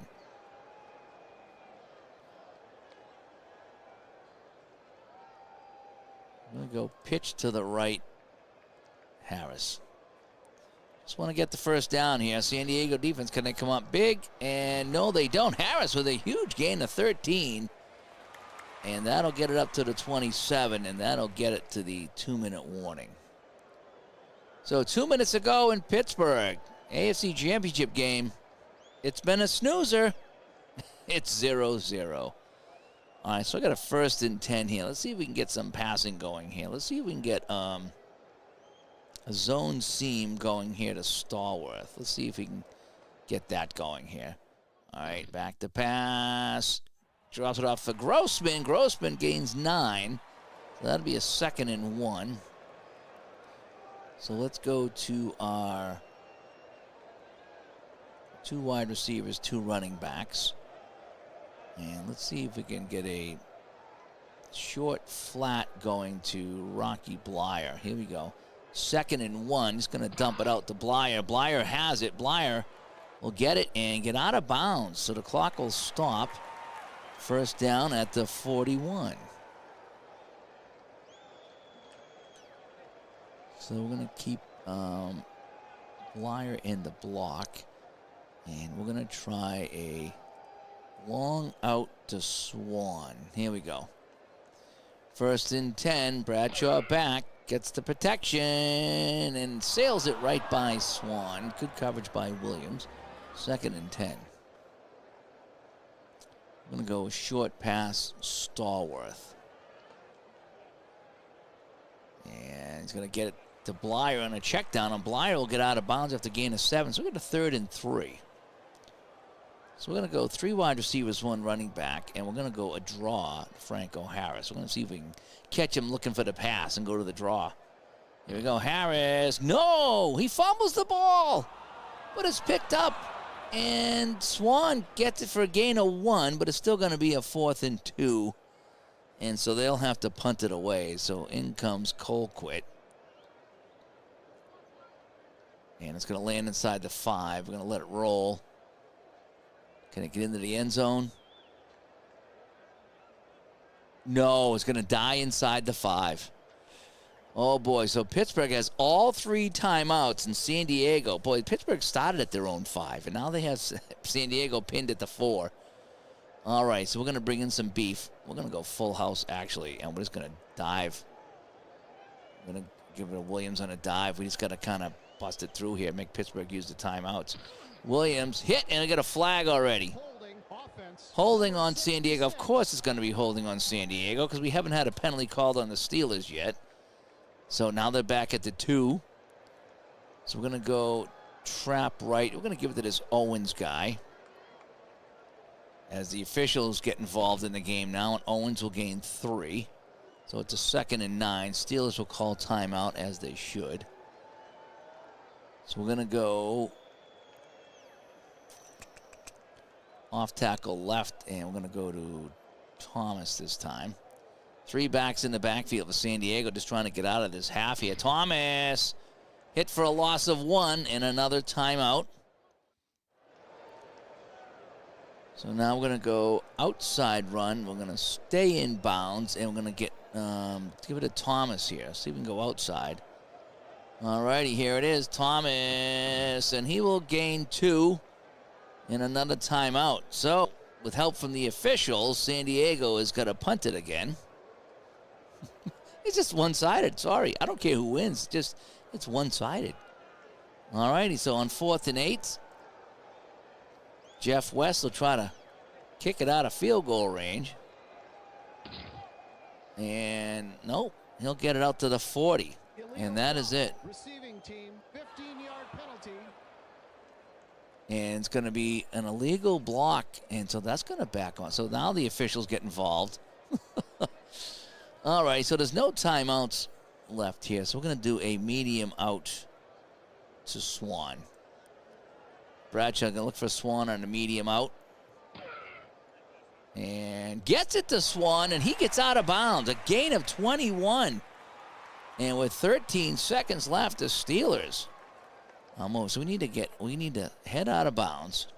I'm going to go pitch to the right, Harris. Just want to get the first down here. San Diego defense, can they come up big? And no, they don't. Harris with a huge gain of 13. And that'll get it up to the 27, and that'll get it to the 2-minute warning. So 2 minutes ago in Pittsburgh, AFC Championship game, it's been a snoozer. It's 0-0. All right, so I got a 1st and 10 here. Let's see if we can get some passing going here. Let's see if we can get a zone seam going here to Stallworth. Let's see if we can get that going here. All right, back to pass. Drops it off for Grossman. Grossman gains 9. So that'll be a 2nd and 1. So let's go to our 2 wide receivers, 2 running backs. And let's see if we can get a short flat going to Rocky Blyer. Here we go. 2nd and 1. He's going to dump it out to Blyer. Blyer has it. Blyer will get it and get out of bounds. So the clock will stop. First down at the 41. So we're going to keep Blyer in the block. And we're going to try a long out to Swan. Here we go. 1st and 10. Bradshaw back. Gets the protection and sails it right by Swan. Good coverage by Williams. 2nd and 10. I'm going to go short pass, Stallworth. And he's going to get it to Blyer on a check down, and Blyer will get out of bounds after gain of 7. So we got a 3rd and 3. So we're going to go 3 wide receivers, 1 running back, and we're going to go a draw, Franco Harris. We're going to see if we can catch him looking for the pass and go to the draw. Here we go, Harris. No! He fumbles the ball, but it's picked up. And Swan gets it for a gain of 1, but it's still going to be a 4th and 2. And so they'll have to punt it away. So in comes Colquitt. And it's going to land inside the 5. We're going to let it roll. Can it get into the end zone? No, it's going to die inside the 5. Oh, boy. So Pittsburgh has all 3 timeouts in San Diego. Boy, Pittsburgh started at their own 5, and now they have San Diego pinned at the 4. All right, so we're going to bring in some beef. We're going to go full house, actually, and we're just going to dive. We're going to give it a Williams on a dive. We just got to kind of bust it through here, make Pittsburgh use the timeouts. Williams hit, and I got a flag already. Holding on San Diego. Of course it's going to be holding on San Diego because we haven't had a penalty called on the Steelers yet. So now they're back at the 2. So we're going to go trap right. We're going to give it to this Owens guy as the officials get involved in the game now, and Owens will gain 3. So it's a 2nd and 9. Steelers will call timeout, as they should. So we're going to go off tackle left, and we're going to go to Thomas this time. 3 backs in the backfield for San Diego, just trying to get out of this half here. Thomas hit for a loss of 1 and another timeout. So now we're going to go outside run. We're going to stay in bounds, and we're going to get give it to Thomas here. See if we can go outside. All righty, here it is, Thomas, and he will gain 2 and another timeout. So with help from the officials, San Diego is going to punt it again. It's just one-sided. Sorry, I don't care who wins. Just it's one-sided. All righty, so on 4th and 8, Jeff West will try to kick it out of field goal range. And nope, he'll get it out to the 40. And that is it. Receiving team, 15-yard penalty. And it's going to be an illegal block. And so that's going to back on. So now the officials get involved. All right, so there's no timeouts left here. So we're going to do a medium out to Swan. Bradshaw going to look for Swan on the medium out. And gets it to Swan, and he gets out of bounds. A gain of 21. And with 13 seconds left, the Steelers almost. We need to head out of bounds.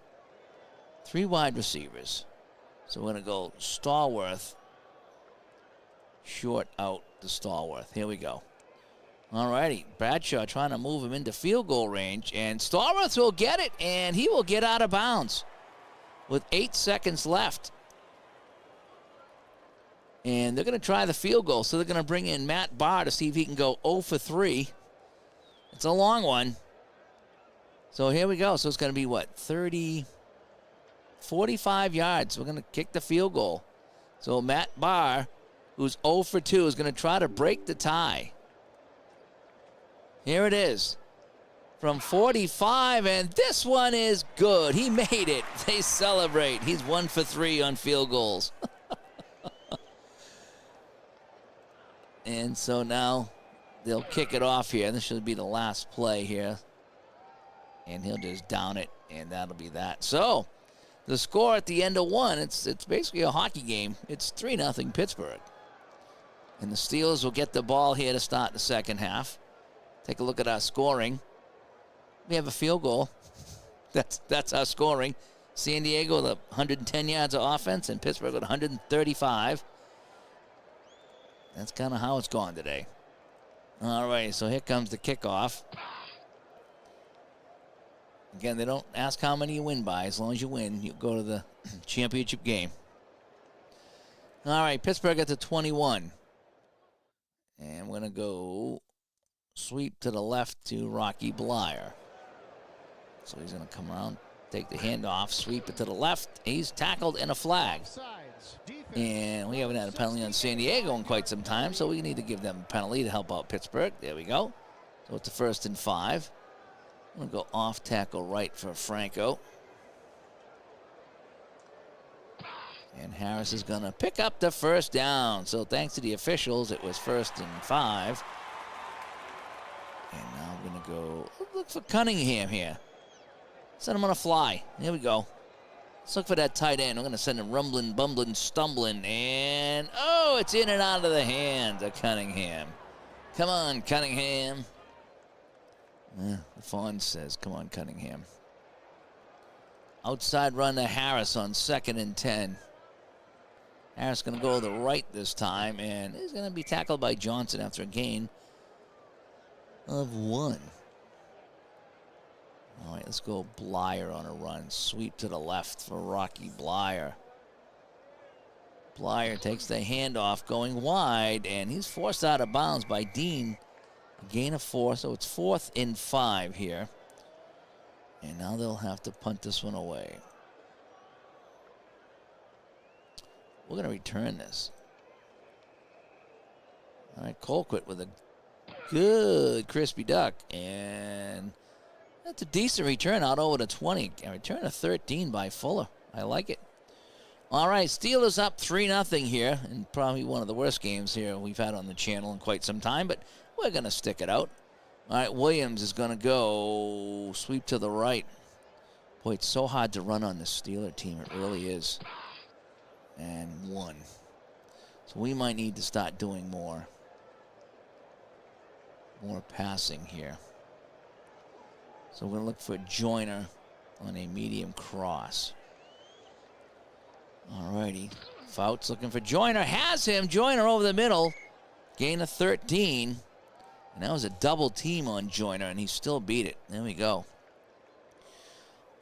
3 wide receivers. So we're going to go Stallworth. Short out to Stallworth. Here we go. All righty, Bradshaw trying to move him into field goal range, and Stallworth will get it, and he will get out of bounds with 8 seconds left. And they're going to try the field goal, so they're going to bring in Matt Barr to see if he can go 0 for 3. It's a long one. So here we go. So it's going to be, 45 yards. We're going to kick the field goal. So Matt Barr, who's 0 for 2, is going to try to break the tie. Here it is from 45, and this one is good. He made it. They celebrate. He's 1 for 3 on field goals. And so now they'll kick it off here. This should be the last play here. And he'll just down it, and that'll be that. So the score at the end of one, it's basically a hockey game. It's 3-0 Pittsburgh. And the Steelers will get the ball here to start the second half. Take a look at our scoring. We have a field goal. That's our scoring. San Diego with 110 yards of offense, and Pittsburgh with 135. That's kind of how it's gone today. All right, so here comes the kickoff. Again, they don't ask how many you win by. As long as you win, you go to the championship game. All right, Pittsburgh at the 21. And we're going to go sweep to the left to Rocky Blyer. So he's going to come around, take the handoff, sweep it to the left. He's tackled and a flag. And we haven't had a penalty on San Diego in quite some time, so we need to give them a penalty to help out Pittsburgh. There we go. So it's a 1st and 5. I'm going to go off tackle right for Franco. And Harris is going to pick up the first down. So thanks to the officials, it was 1st and 5. And now I'm going to go look for Cunningham here. Send him on a fly. Here we go. Let's look for that tight end. I'm going to send him rumbling, bumbling, stumbling. And, oh, it's in and out of the hands of Cunningham. Come on, Cunningham. The Fawn says, come on, Cunningham. Outside run to Harris on 2nd and 10. Harris going to go to the right this time, and he's going to be tackled by Johnson after a gain of 1. All right, let's go Blyer on a run. Sweep to the left for Rocky Blyer. Blyer takes the handoff going wide, and he's forced out of bounds by Dean. A gain of 4, so it's 4th and 5 here. And now they'll have to punt this one away. We're going to return this. All right, Colquitt with a good crispy duck, and that's a decent return out over the 20. A return of 13 by Fuller. I like it. All right, Steelers up 3-0 here, and probably one of the worst games here we've had on the channel in quite some time, but we're going to stick it out. All right, Williams is going to go sweep to the right. Boy, it's so hard to run on the Steeler team. It really is. And 1. So we might need to start doing more passing here. So we're going to look for Joyner on a medium cross. All righty. Fouts looking for Joyner. Has him. Joyner over the middle. Gain of 13. And that was a double team on Joyner, and he still beat it. There we go.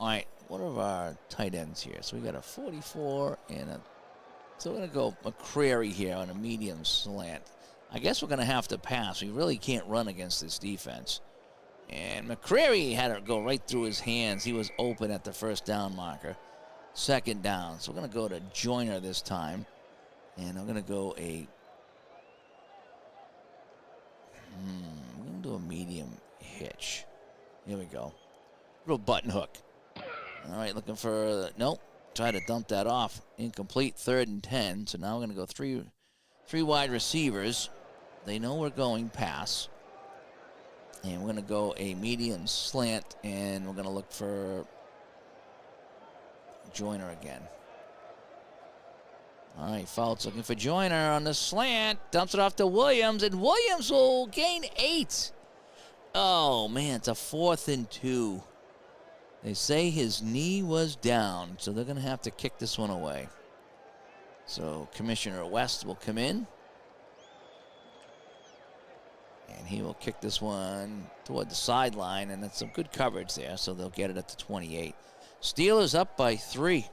All right. What are our tight ends here? So we got a 44 and a... So we're going to go McCrary here on a medium slant. I guess we're going to have to pass. We really can't run against this defense. And McCrary had it go right through his hands. He was open at the first down marker. 2nd down. So we're going to go to Joyner this time. And I'm going to go we're going to do a medium hitch. Here we go. Real button hook. All right, looking for, nope. Try to dump that off. Incomplete, 3rd and 10. So now we're going to go three wide receivers. They know we're going pass. And we're going to go a medium slant, and we're going to look for Joyner again. All right, Fouts looking for Joyner on the slant. Dumps it off to Williams, and Williams will gain 8. Oh, man, it's a 4th and 2. They say his knee was down, so they're going to have to kick this one away. So Commissioner West will come in. And he will kick this one toward the sideline, and that's some good coverage there, so they'll get it at the 28. Steelers up by 3.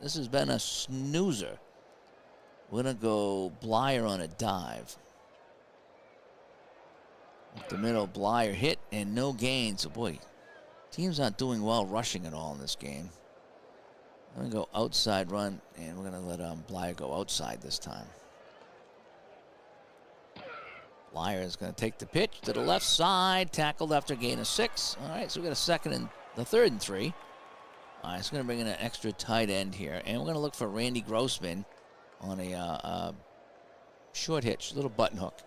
This has been a snoozer. We're going to go Blyer on a dive. Up the middle, Blyer hit and no gain. So, boy, teams aren't doing well rushing at all in this game. I'm going to go outside run, and we're going to let Blyer go outside this time. Blyer is going to take the pitch to the left side, tackled after a gain of 6. All right, so we got the third and 3. All right, so we're going to bring in an extra tight end here, and we're going to look for Randy Grossman on a short hitch, little button hook.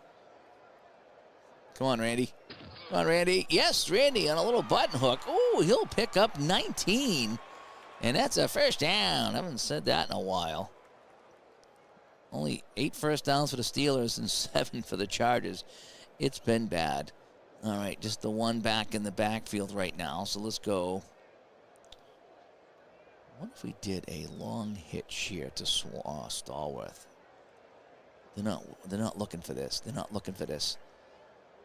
Come on, Randy. Come on, Randy. Yes, Randy on a little button hook. Oh, he'll pick up 19, and that's a first down. I haven't said that in a while. Only 8 first downs for the Steelers and 7 for the Chargers. It's been bad. All right, just the one back in the backfield right now. So let's go. What if we did a long hitch here to Stallworth? They're not looking for this. They're not looking for this.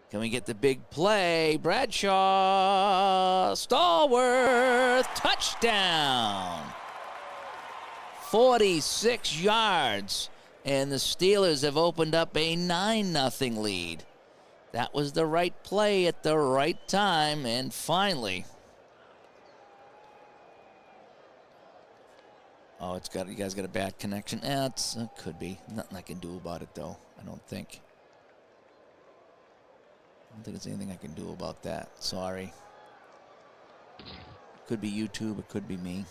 Can we get the big play? Bradshaw, Stallworth, touchdown. 46 yards. And the Steelers have opened up a 9-0 lead. That was the right play at the right time, and finally. Oh, you guys got a bad connection. It could be. Nothing I can do about it, though, I don't think. I don't think there's anything I can do about that. Sorry. Could be YouTube, it could be me.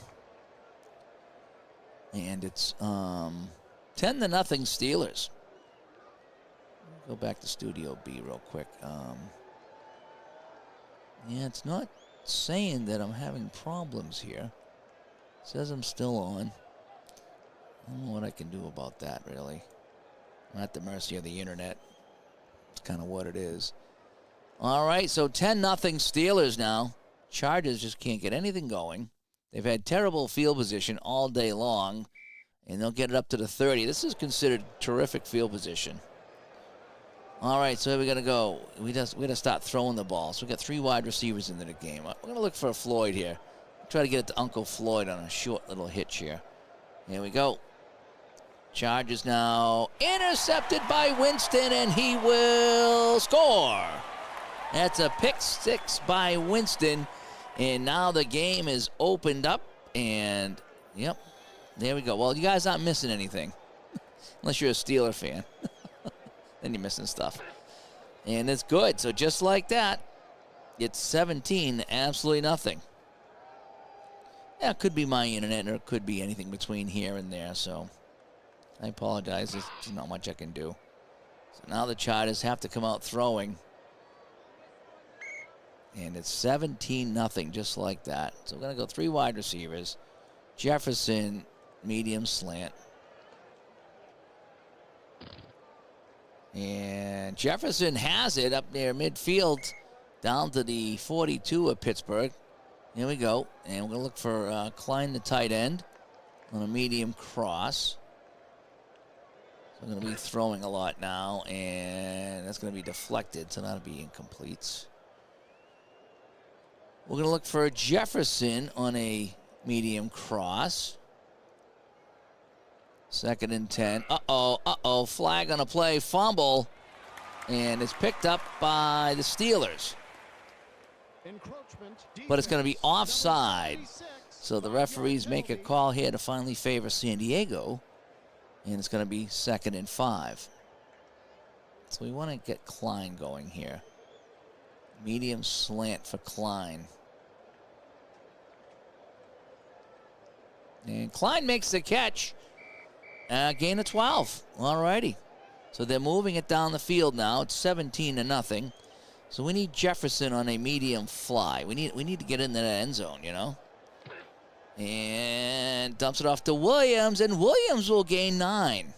And it's 10-0 Steelers. Go back to Studio B real quick. Yeah, it's not saying that I'm having problems here. It says I'm still on. I don't know what I can do about that, really. I'm at the mercy of the internet. It's kind of what it is. All right, so 10-0 Steelers now. Chargers just can't get anything going. They've had terrible field position all day long, and they'll get it up to the 30. This is considered terrific field position. All right, so we got to go. We got to start throwing the ball. So we got 3 wide receivers into the game. We're going to look for Floyd here. Try to get it to Uncle Floyd on a short little hitch here. Here we go. Chargers now intercepted by Winston, and he will score. That's a pick 6 by Winston, and now the game is opened up, and, yep, there we go. Well, you guys aren't missing anything, unless you're a Steeler fan. Then you're missing stuff. And it's good. So just like that, it's 17, absolutely nothing. Yeah, it could be my internet, or it could be anything between here and there, so I apologize. There's not much I can do. So now the Chargers have to come out throwing. And it's 17-0, just like that. So we're going to go 3 wide receivers. Jefferson, medium slant. And Jefferson has it up near midfield down to the 42 of Pittsburgh. Here we go. And we're going to look for Klein, the tight end, on a medium cross. So I'm going to be throwing a lot now, and that's going to be deflected, so that'll be incomplete. We're going to look for Jefferson on a medium cross. 2nd and 10. Uh-oh. Flag on a play. Fumble. And it's picked up by the Steelers. But it's going to be offside. So the referees make a call here to finally favor San Diego. And it's going to be 2nd and 5. So we want to get Klein going here. Medium slant for Klein. And Klein makes the catch. Gain of 12. All righty. So they're moving it down the field now. It's 17-0. So we need Jefferson on a medium fly. We need to get in that end zone, you know. And dumps it off to Williams, and Williams will gain 9.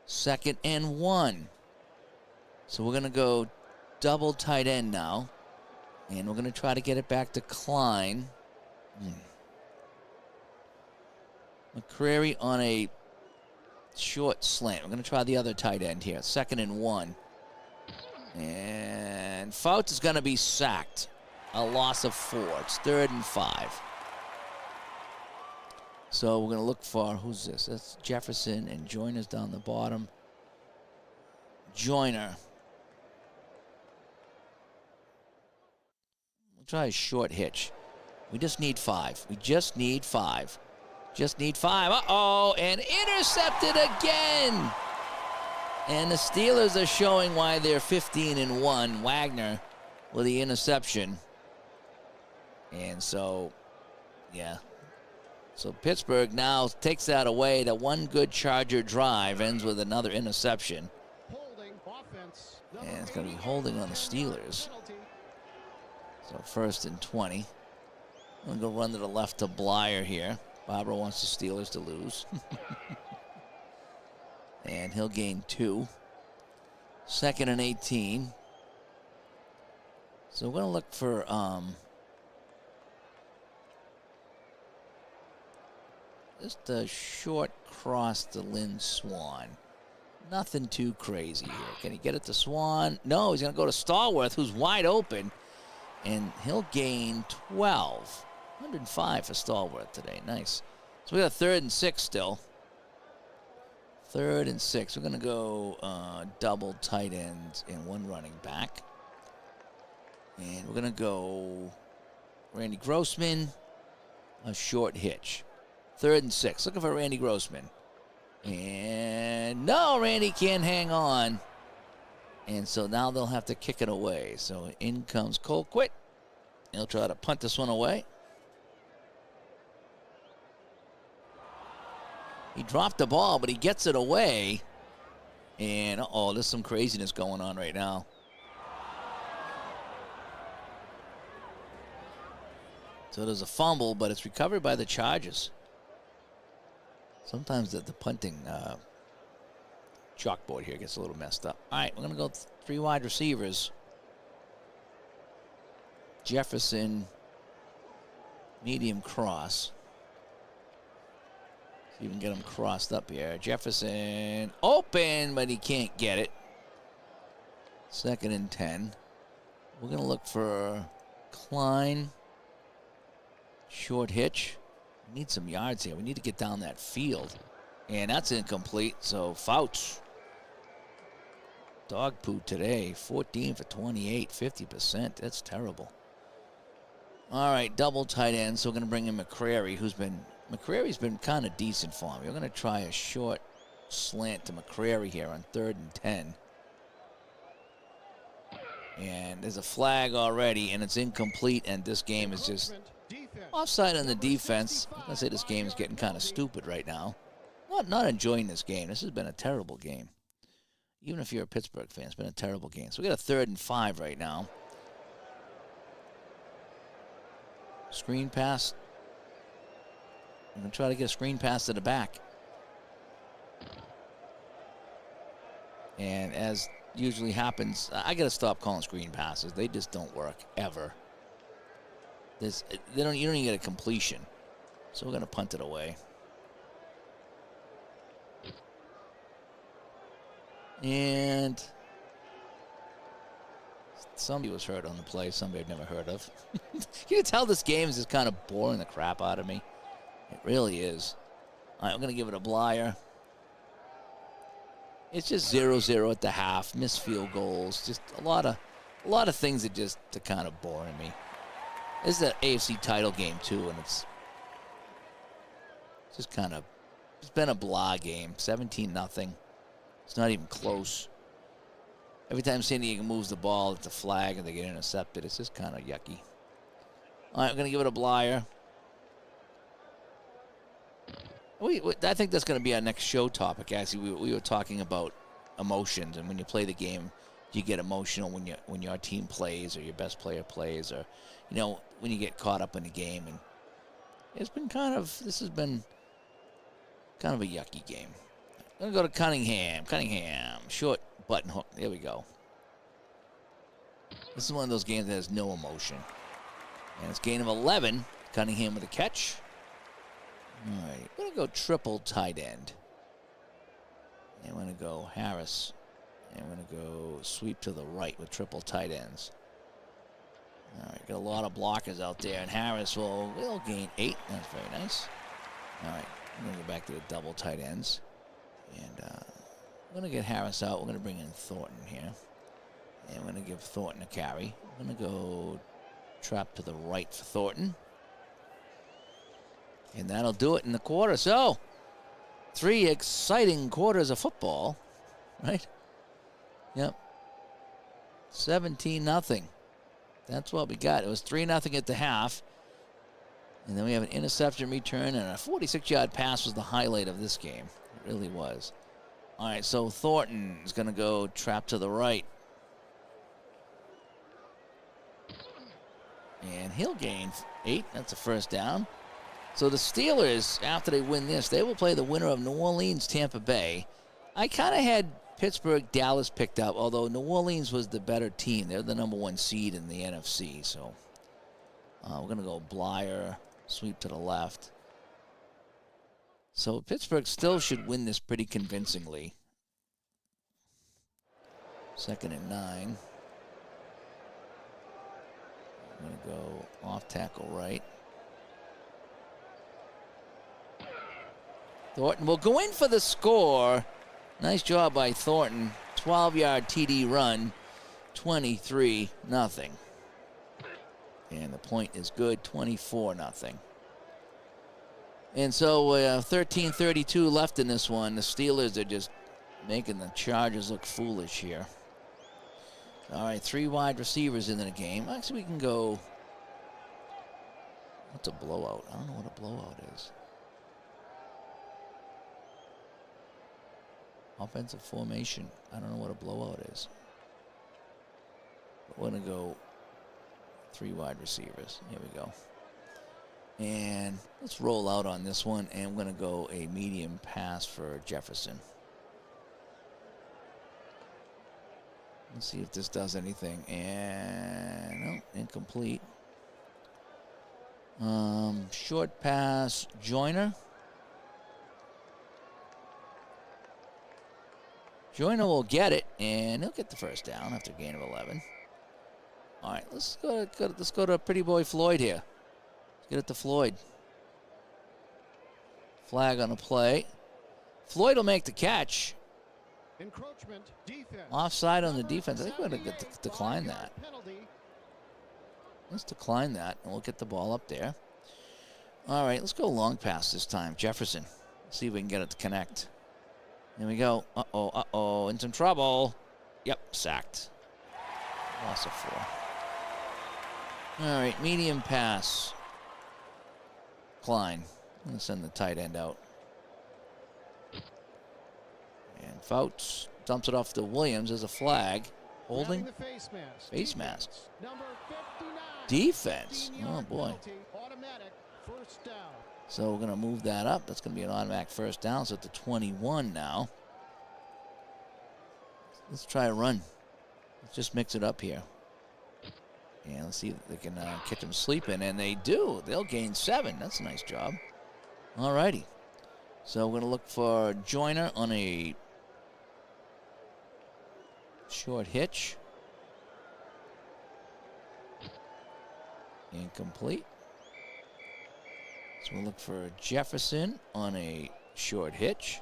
2nd and 1. So we're going to go double tight end now. And we're going to try to get it back to Klein. McCreary on a short slant. We're going to try the other tight end here. 2nd and 1. And Fouts is going to be sacked. A loss of 4. It's 3rd and 5. So we're going to look for, who's this? That's Jefferson, and Joyner's down the bottom. Joyner. We'll try a short hitch. We just need 5. We just need 5. Just need 5. Uh-oh, and intercepted again. And the Steelers are showing why they're 15-1. Wagner with the interception. And so, yeah. So Pittsburgh now takes that away. That one good Charger drive ends with another interception. Holding offense. And it's going to be holding on the Steelers. So 1st and 20. I'm going to go run to the left to Blyer here. Barbara wants the Steelers to lose. And he'll gain 2. 2nd and 18. So we're going to look for just a short cross to Lynn Swan. Nothing too crazy here. Can he get it to Swan? No, he's going to go to Stallworth, who's wide open. And he'll gain 12. 105 for Stallworth today. Nice. So we got 3rd and 6 still. 3rd and 6. We're going to go double tight ends and 1 running back. And we're going to go Randy Grossman, a short hitch. 3rd and 6. Looking for Randy Grossman. And no, Randy can't hang on. And so now they'll have to kick it away. So in comes Colquitt. He'll try to punt this one away. He dropped the ball, but he gets it away. And, uh-oh, there's some craziness going on right now. So there's a fumble, but it's recovered by the Chargers. Sometimes the punting chalkboard here gets a little messed up. All right, we're going to go 3 wide receivers. Jefferson, medium cross. See if we can get him crossed up here. Jefferson open, but he can't get it. 2nd and 10. We're going to look for Klein. Short hitch. We need some yards here. We need to get down that field. And that's incomplete, so Fouts. Dog poo today. 14 for 28, 50%. That's terrible. All right, double tight end. So we're going to bring in McCrary, McCrary's been kind of decent for me. We're going to try a short slant to McCrary here on 3rd and 10. And there's a flag already, and it's incomplete, and this game is just offside on the defense. I'm going to say this game is getting kind of stupid right now. Not enjoying this game. This has been a terrible game. Even if you're a Pittsburgh fan, it's been a terrible game. So we got a 3rd and 5 right now. Screen pass. I'm going to try to get a screen pass to the back. And as usually happens, I got to stop calling screen passes. They just don't work, ever. You don't even get a completion. So we're going to punt it away. And somebody was hurt on the play, somebody I'd never heard of. You can tell this game is just kind of boring the crap out of me. It really is. All right, I'm going to give it a Blyer. It's just 0-0 at the half, missed field goals, just a lot of things that just are kind of boring me. This is an AFC title game too, and it's just kind of, it's been a blah game, 17-0. It's not even close. Every time San Diego moves the ball, it's a flag and they get intercepted. It's just kind of yucky. All right, I'm going to give it a Blyer. I think that's going to be our next show topic. Actually, we were talking about emotions, and when you play the game, you get emotional when your team plays or your best player plays, or when you get caught up in the game. And this has been kind of a yucky game. I'm going to go to Cunningham. Cunningham, short button hook. There we go. This is one of those games that has no emotion. And it's gain of 11. Cunningham with a catch. All right, we're going to go triple tight end. And we're going to go Harris And we're going to go sweep to the right with triple tight ends. All right, got a lot of blockers out there, and Harris will gain 8. That's very nice. All right, I'm going to go back to the double tight ends. And we're going to get Harris out. We're going to bring in Thornton here. And we're going to give Thornton a carry. I'm going to go trap to the right for Thornton. And that'll do it in the quarter. So, 3 exciting quarters of football, right? Yep. 17-0. That's what we got. It was 3-0 at the half. And then we have an interception return, and a 46-yard pass was the highlight of this game. It really was. All right, so Thornton is going to go trap to the right. And he'll gain 8. That's a first down. So the Steelers, after they win this, they will play the winner of New Orleans, Tampa Bay. I kind of had Pittsburgh, Dallas picked up, although New Orleans was the better team. They're the #1 seed in the NFC. So we're going to go Blyer, sweep to the left. So Pittsburgh still should win this pretty convincingly. 2nd and 9. I'm going to go off tackle right. Thornton will go in for the score. Nice job by Thornton. 12-yard TD run, 23-0. And the point is good, 24-0. And so 13:32 left in this one. The Steelers are just making the Chargers look foolish here. All right, 3 wide receivers in the game. Actually, we can go. What's a blowout? I don't know what a blowout is. Offensive formation. I don't know what a blowout is. But we're going to go 3 wide receivers. Here we go. And let's roll out on this one. And I'm going to go a medium pass for Jefferson. Let's see if this does anything. And no, incomplete. Short pass, Joyner. Joyner will get it, and he'll get the first down after a gain of 11. All right, let's go to Pretty Boy Floyd here. Let's get it to Floyd. Flag on the play. Floyd will make the catch. Encroachment, defense. Offside on the defense. I think we're going to decline that. Let's decline that, and we'll get the ball up there. All right, let's go long pass this time. Jefferson. See if we can get it to connect. Here we go. Uh-oh, in some trouble. Yep, sacked. Loss of 4. All right, medium pass. Klein. I'm going to send the tight end out. And Fouts dumps it off to Williams as a flag. Holding. Face mask. Number 59. Defense. Oh, boy. Automatic first down. So we're going to move that up. That's going to be an automatic first down. So at the 21 now. Let's try a run. Let's just mix it up here. And let's see if they can catch them sleeping. And they do. They'll gain 7. That's a nice job. All righty. So we're going to look for Joyner on a short hitch. Incomplete. So we'll look for Jefferson on a short hitch.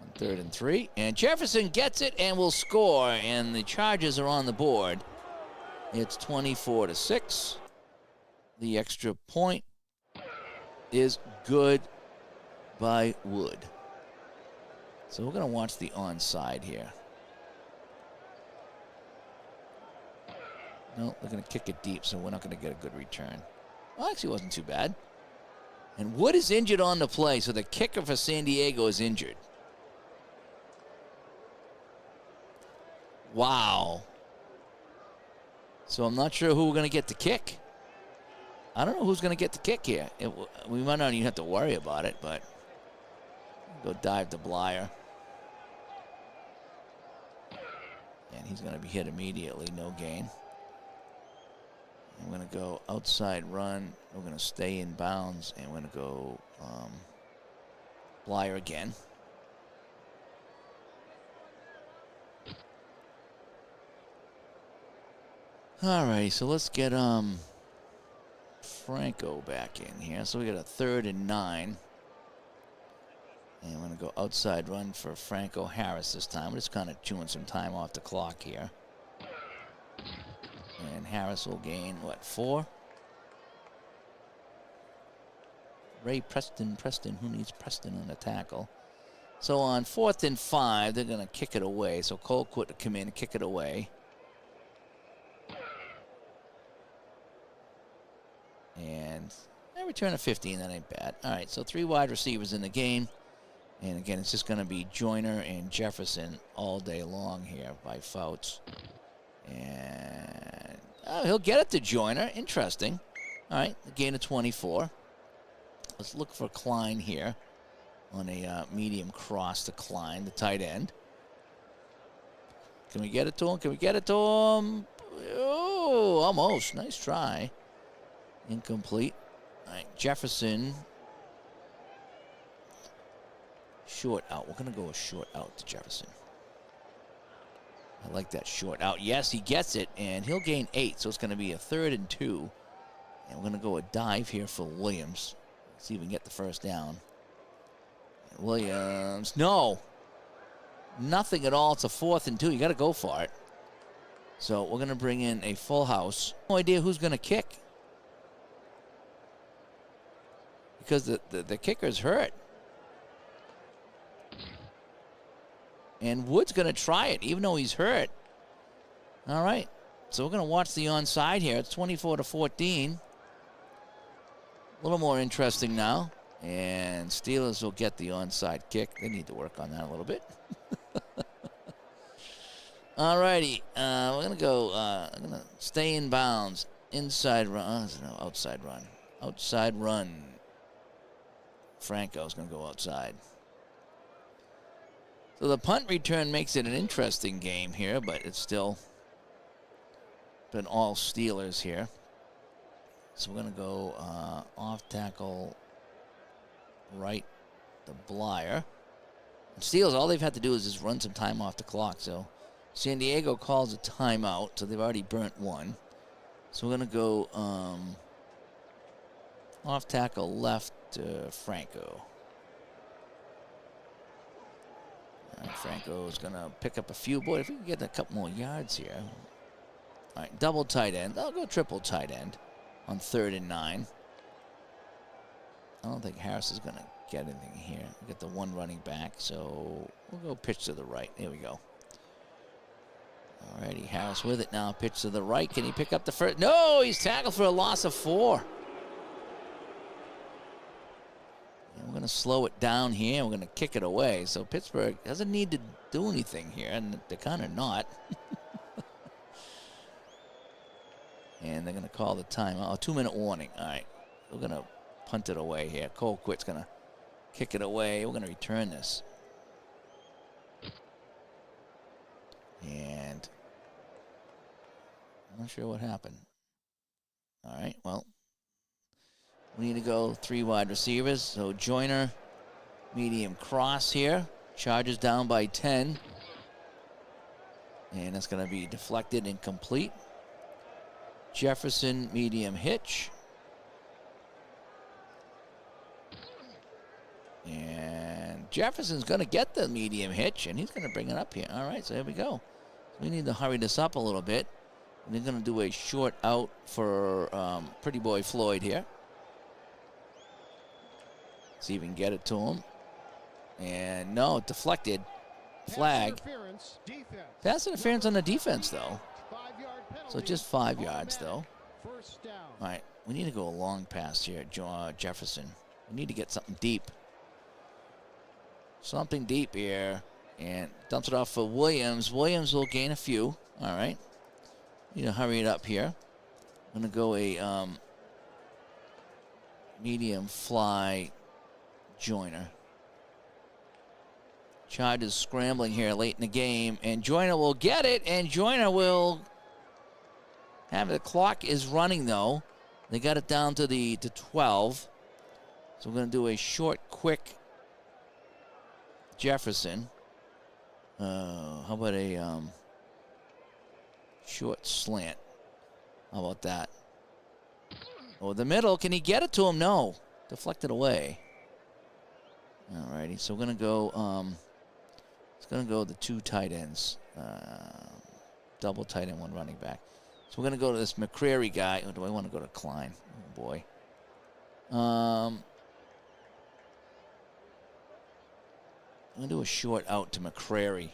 On 3rd and 3. And Jefferson gets it and will score. And the Chargers are on the board. It's 24-6. The extra point is good by Wood. So we're going to watch the onside here. No, they're going to kick it deep, so we're not going to get a good return. Well, actually, it wasn't too bad. And Wood is injured on the play, so the kicker for San Diego is injured. Wow. So I'm not sure who we're going to get to kick. I don't know who's going to get the kick here. We might not even have to worry about it, but go dive to Blyer. And he's going to be hit immediately, no gain. I'm going to go outside run. We're going to stay in bounds, and we're going to go Blyer again. All right, so let's get Franco back in here. So we got a 3rd and 9. And I'm going to go outside run for Franco Harris this time. We're just kind of chewing some time off the clock here. And Harris will gain, what, 4? Ray Preston, who needs Preston on the tackle? So on 4th and 5, they're going to kick it away. So Colquitt to come in and kick it away. And a return of 15, that ain't bad. All right, so 3 wide receivers in the game. And again, it's just going to be Joyner and Jefferson all day long here by Fouts. And he'll get it to Joyner. Interesting. All right, a gain of 24. Let's look for Klein here on a medium cross to Klein, the tight end. Can we get it to him? Can we get it to him? Oh, almost. Nice try. Incomplete. All right, Jefferson. Short out. We're going to go a short out to Jefferson. I like that short out. Yes, he gets it, and he'll gain 8, so it's going to be a 3rd and 2. And we're going to go a dive here for Williams. See if we can get the first down. And Williams, no. Nothing at all. It's a 4th and 2. You got to go for it. So we're going to bring in a full house. No idea who's going to kick. Because the kicker's hurt. And Wood's going to try it, even though he's hurt. All right. So we're going to watch the onside here. It's 24-14. A little more interesting now. And Steelers will get the onside kick. They need to work on that a little bit. All righty. We're going to go, I'm going to stay in bounds. Inside run. No, outside run. Outside run. Franco's going to go outside. So the punt return makes it an interesting game here, but it's still been all Steelers here. So we're going to go off tackle right to Blyer. And Steelers, all they've had to do is just run some time off the clock. So San Diego calls a timeout, so they've already burnt 1. So we're going to go off tackle left to Franco. Franco is going to pick up a few. Boy, if we can get a couple more yards here. All right, double tight end. I'll go triple tight end on 3rd and 9. I don't think Harris is going to get anything here. We get the 1 running back, so we'll go pitch to the right. There we go. All righty, Harris with it now. Pitch to the right. Can he pick up the first? No, he's tackled for a loss of 4. We're going to slow it down here. We're going to kick it away. So Pittsburgh doesn't need to do anything here, and they're kind of not. And they're going to call the timeout. A 2-minute warning. All right. We're going to punt it away here. Colquitt's going to kick it away. We're going to return this. And I'm not sure what happened. All right. Well, we need to go 3 wide receivers. So Joyner, medium cross here. Chargers down by 10. And that's going to be deflected and complete. Jefferson, medium hitch. And Jefferson's going to get the medium hitch, and he's going to bring it up here. All right, so here we go. We need to hurry this up a little bit. And they're going to do a short out for Pretty Boy Floyd here. See if we can get it to him. And no, deflected. Flag. Pass interference on the defense, though. So just 5 yards, though. First down. All right, we need to go a long pass here, Jefferson. We need to get something deep. Something deep here. And dumps it off for Williams. Williams will gain a few. All right. Need to hurry it up here. I'm going to go a medium fly Joyner. Chargers scrambling here late in the game. And Joyner will get it. And Joyner will have it. The clock is running, though. They got it down to 12. So we're going to do a short, quick Jefferson. How about a short slant? How about that? Oh, the middle. Can he get it to him? No. Deflected away. Alrighty, so we're gonna go. It's gonna go the 2 tight ends, double tight end, 1 running back. So we're gonna go to this McCrary guy. Or do I want to go to Klein? Oh boy. I'm gonna do a short out to McCrary.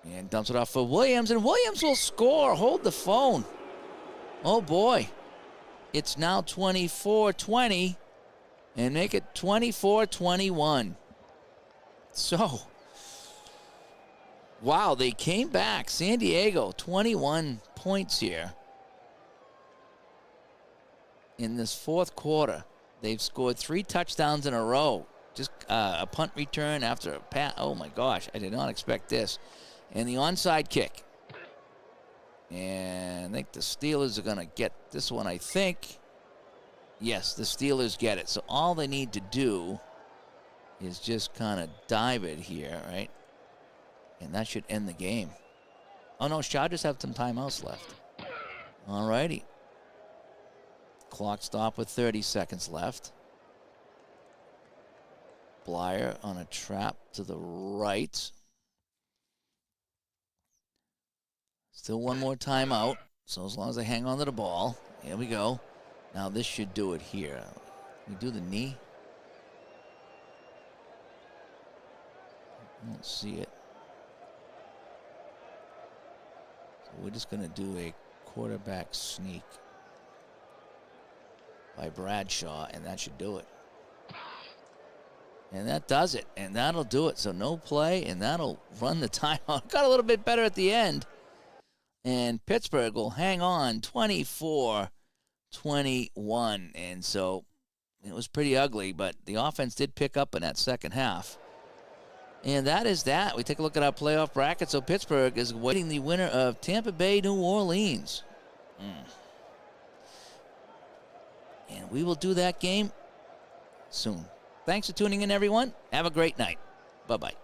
And dumps it off for Williams, and Williams will score. Hold the phone. Oh boy. It's now 24-20. And make it 24-21. So, wow, they came back. San Diego, 21 points here. In this 4th quarter, they've scored 3 touchdowns in a row. Just a punt return after a pass. Oh, my gosh, I did not expect this. And the onside kick. And I think the Steelers are going to get this one, I think. Yes, the Steelers get it. So all they need to do is just kind of dive it here, right? And that should end the game. Oh, no, Chargers have some timeouts left. All righty. Clock stop with 30 seconds left. Blyer on a trap to the right. Still one more timeout. So as long as they hang on to the ball. Here we go. Now this should do it here. We do the knee. I don't see it. So we're just going to do a quarterback sneak by Bradshaw, and that should do it. And that does it, and that'll do it. So no play, and that'll run the timeout. Got a little bit better at the end. And Pittsburgh will hang on 24-21. And so it was pretty ugly, but the offense did pick up in that second half. And that is that. We take a look at our playoff bracket. So Pittsburgh is waiting the winner of Tampa Bay, New Orleans. And we will do that game soon. Thanks for tuning in, everyone. Have a great night. Bye-bye.